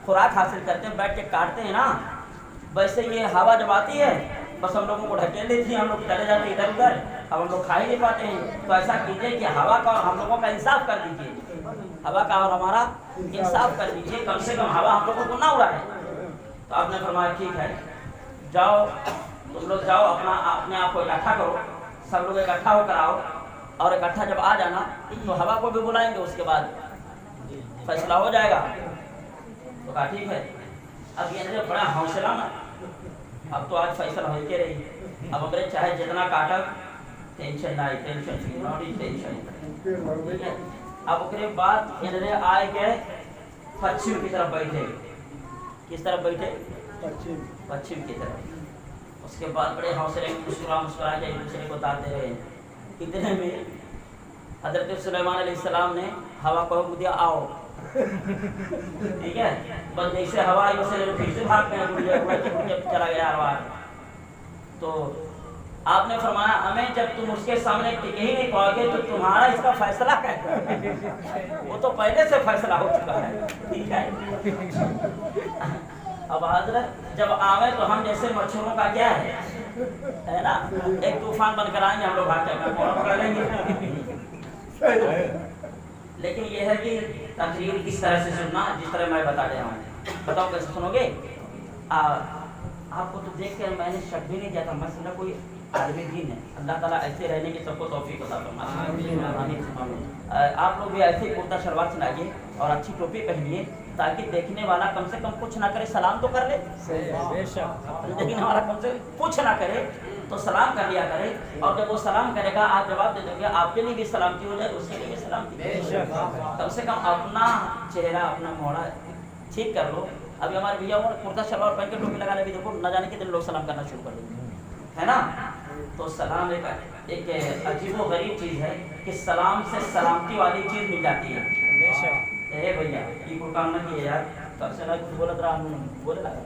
खुराक हासिल करते हैं बैठ के काटते हैं ना, वैसे ये हवा जब आती है बस हम लोगों को ढकेल देती है, हम लोग चले जाते हैं इधर उधर, अब हम लोग खा ही नहीं पाते हैं। तो ऐसा कीजिए कि हवा का और हम लोगों का इंसाफ कर दीजिए, हवा का और हमारा इंसाफ कर दीजिए, कम से कम हवा हम लोगों को ना उड़ाए। तो आपने फरमाया ठीक है, जाओ तुम लोग जाओ अपने आप को इकट्ठा करो, सब लोग इकट्ठा होकर आओ और इकट्ठा जब आ जाना तो हवा को भी बुलाएंगे, उसके बाद फैसला हो जाएगा। तो कहा ठीक है। अब ये बड़ा हौसला ना, अब तो आज फैसला होके रही, अब अंग्रेज चाहे जितना काटक टेंशन ना, टेंशन टेंशन। अब उसके बाद इन्हें आए के पश्चिम की तरफ बैठे। किस तरफ बैठे? पश्चिम की तरफ। उसके बाद बड़े हौसले मुस्कुरा के एक दूसरे को बताते रहे। इतने में हजरत सुलेमान अलैहिस्सलाम ने हवा को हुक्म दिया आओ, ठीक है। बस जैसे हवा आई वैसे फिर से भाग गए, चला गया हवा। तो आपने फरमाया हमें जब तुम उसके सामने टिके ही नहीं पाओगे तो तुम्हारा इसका फैसला कैसे? वो तो पहले से फैसला हो चुका है, ठीक है। अब हजरत जब आवे तो हम जैसे मच्छरों का क्या है ना, एक तूफान बनकर आएंगे हम लोग भाग पकड़ लेंगे। लेकिन यह है कि तकरीर इस तरह से सुनना जिस तरह मैं बता रहा हूँ। बताओ कैसे सुनोगे? आपको तो देख कर मैंने शक भी नहीं किया था, मैं समझा कोई आदमी दीन है। अल्लाह ताला ऐसे रहने की सबको तौफीक अता फरमाए। आप लोग भी ऐसे कुर्ता शलवार सुनाइए और अच्छी टोपी पहनिए ताकि देखने वाला कम से कम कुछ ना करे, सलाम तो कर ले। लेकिन हमारा कम से कुछ ना करे तो सलाम कर लिया करे, और जब वो सलाम करेगा आप जवाब दे दोगे, आपके लिए भी सलामती हो जाए, उसके लिए भी सलामती। कम से कम अपना चेहरा अपना मोहरा ठीक कर लो। अभी हमारे भैया और कुर्ता शलवार पहन के टोपी लगा ले, देखो न जाने के दिन लोग सलाम करना शुरू कर देंगे, है ना। तो सलाम एक अजीब व गरीब चीज़ है कि सलाम से सलामती वाली चीज़ मिल जाती है। भैया ये कोई काम ना किए यार, तब से बोल रहा बोले लगा।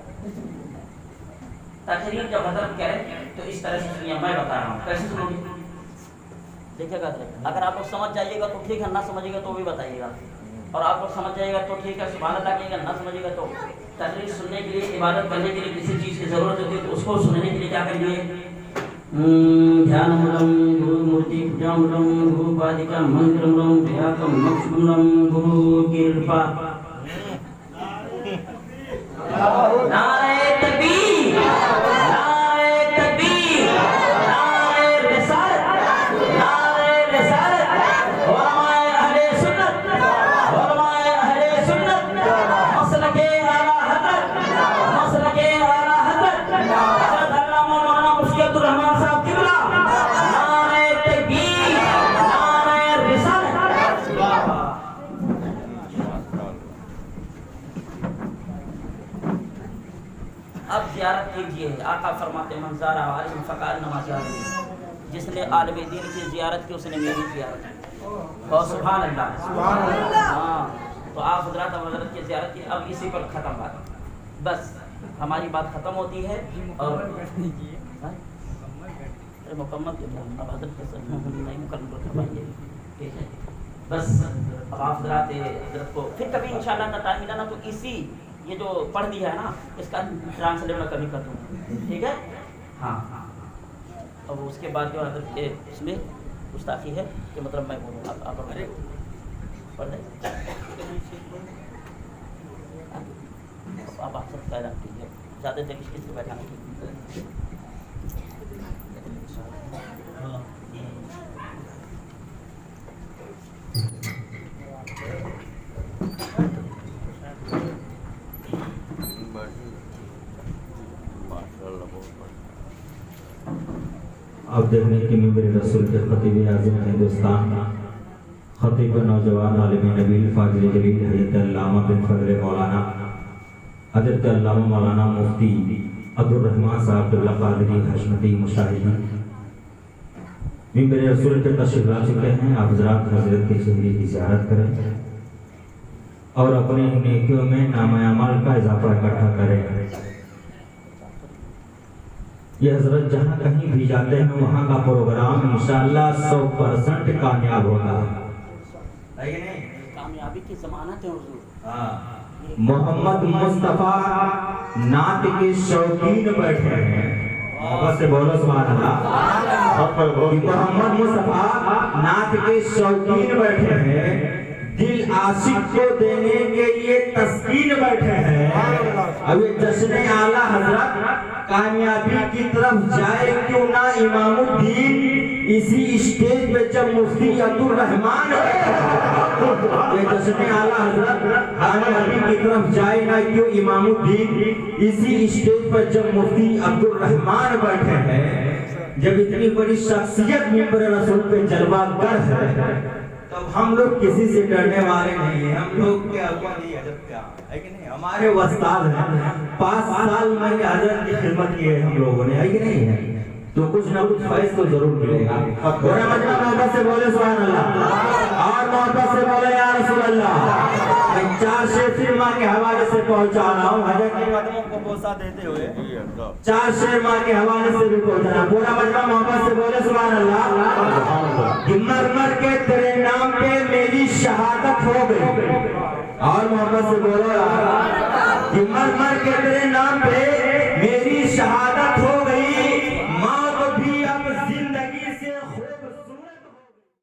तकरीर जब हजरत कहे तो इस तरह से सुनिए, मैं बता रहा हूँ कैसे सुनोगे देखिएगा। अगर आप लोग समझ जाइएगा तो ठीक है, ना समझिएगा तो भी बताइएगा, और आप लोग समझ जाइएगा तो ठीक है सुभान अल्लाह कहिएगा, ना समझिएगा तो। तकरीर सुनने के लिए, इबादत करने के लिए किसी चीज़ की ज़रूरत होती है तो उसको सुनने के लिए क्या करिए? ध्यानमूलम गुरु मूर्ति पूजामूलम गुरु पादिका मंत्रमूलम व्याकम मक्षमूलम गुरु कृपा। नारे तकबीर। कि आका फरमाते मंज़ारा आलिम फ़क़ार नमाज़ारी, जिसने आलिम दीन की ज़ियारत की उसने मेरी ज़ियारत की। और सुभान अल्लाह। हाँ, तो आप हज़रात हज़रत की ज़ियारत की। अब इसी पर ख़त्म बात, बस हमारी बात ख़त्म होती है। और मुकम्मल अब हज़रत के नहीं मुकम्मल कर पाएंगे, ठीक है। बस अब आप हज़रत को फिर कभी इंशाल्लाह ना टाइम मिला ना तो इसी ये जो पढ़ दिया है ना इसका ट्रांसलेट मैं कभी कर दूँगा, ठीक है। हाँ, अब उसके बाद जो हज़रत के इसमें गुस्ताखी है कि मतलब मैं बोलूँ आप पढ़ दें। आप सब ख्याल कीजिए, ज़्यादा देर किस से बैठाना ठीक। अब देखने की मिंबर रसूल के खतीब आज़म हिंदुस्तान, खतीब नौजवान आलिम नबील फाजिल जलील हज़रत अल्लामा बिन फज़ल मौलाना हज़रत अल्लामा मौलाना मुफ्ती अब्दुल रहमान साहब अब्दुल्ला क़ादरी हशमती मुशाहिदी मिंबर रसूल के तशरीफ़ ला चुके हैं। आप हज़रात हज़रत के शहरी की ज़ियारत करें और अपने नेकियों में नाम अमल का इजाफा इकट्ठा करें। ये हजरत जहाँ कहीं भी जाते हैं वहाँ का प्रोग्राम इंशाअल्लाह 100% कामयाब होगा। कामयाबी की ज़मानत है हुजूर। मोहम्मद मुस्तफ़ा नात के शौकीन बैठे हैं, बस से बोलो सुभान अल्लाह। मोहम्मद मुस्तफ़ा नात के शौकीन बैठे हैं, दिल आशिक को देने के लिए तस्कीन बैठे हैं। अब ये जश्न आला हजरत कामयाबी की तरफ जाए क्यों ना इमामुद्दीन इसी स्टेज पे जब मुफ्ती अब्दुल रहमान ये जश्न आला हजरत कामयाबी की तरफ जाए ना क्यों इमामुद्दीन इसी स्टेज पर जब मुफ्ती अब्दुल रहमान बैठे हैं। जब इतनी बड़ी शख्सियत मिंबर रसूल पे जलवागर है तब हम लोग किसी से डरने वाले नहीं है। हम लोग क्या नहीं है कि नहीं, हमारे उस्ताद हैं। 5 साल में हजरत की खिदमत की है हम लोगों ने, है कि नहीं है, तो कुछ ना कुछ फैज़ तो जरूर मिलेगा। पूरा मजमा मोहब्बत से बोले सुभान अल्लाह और मोहब्बत से बोले या रसूल अल्लाह। मैं 4 शेर फिर माँ के हवाले से पहुंचा रहा हूँ, हजरत के कदमों को बोसा देते हुए 4 शेर माँ के हवाले से भी पहुंचाना। पूरा मजमा मोहब्बत से बोले सुभान अल्लाह। कि मर मर के तेरे नाम पे मेरी शहादत हो गई, और मोहब्बत से बोलो कि मर मर के तेरे नाम पे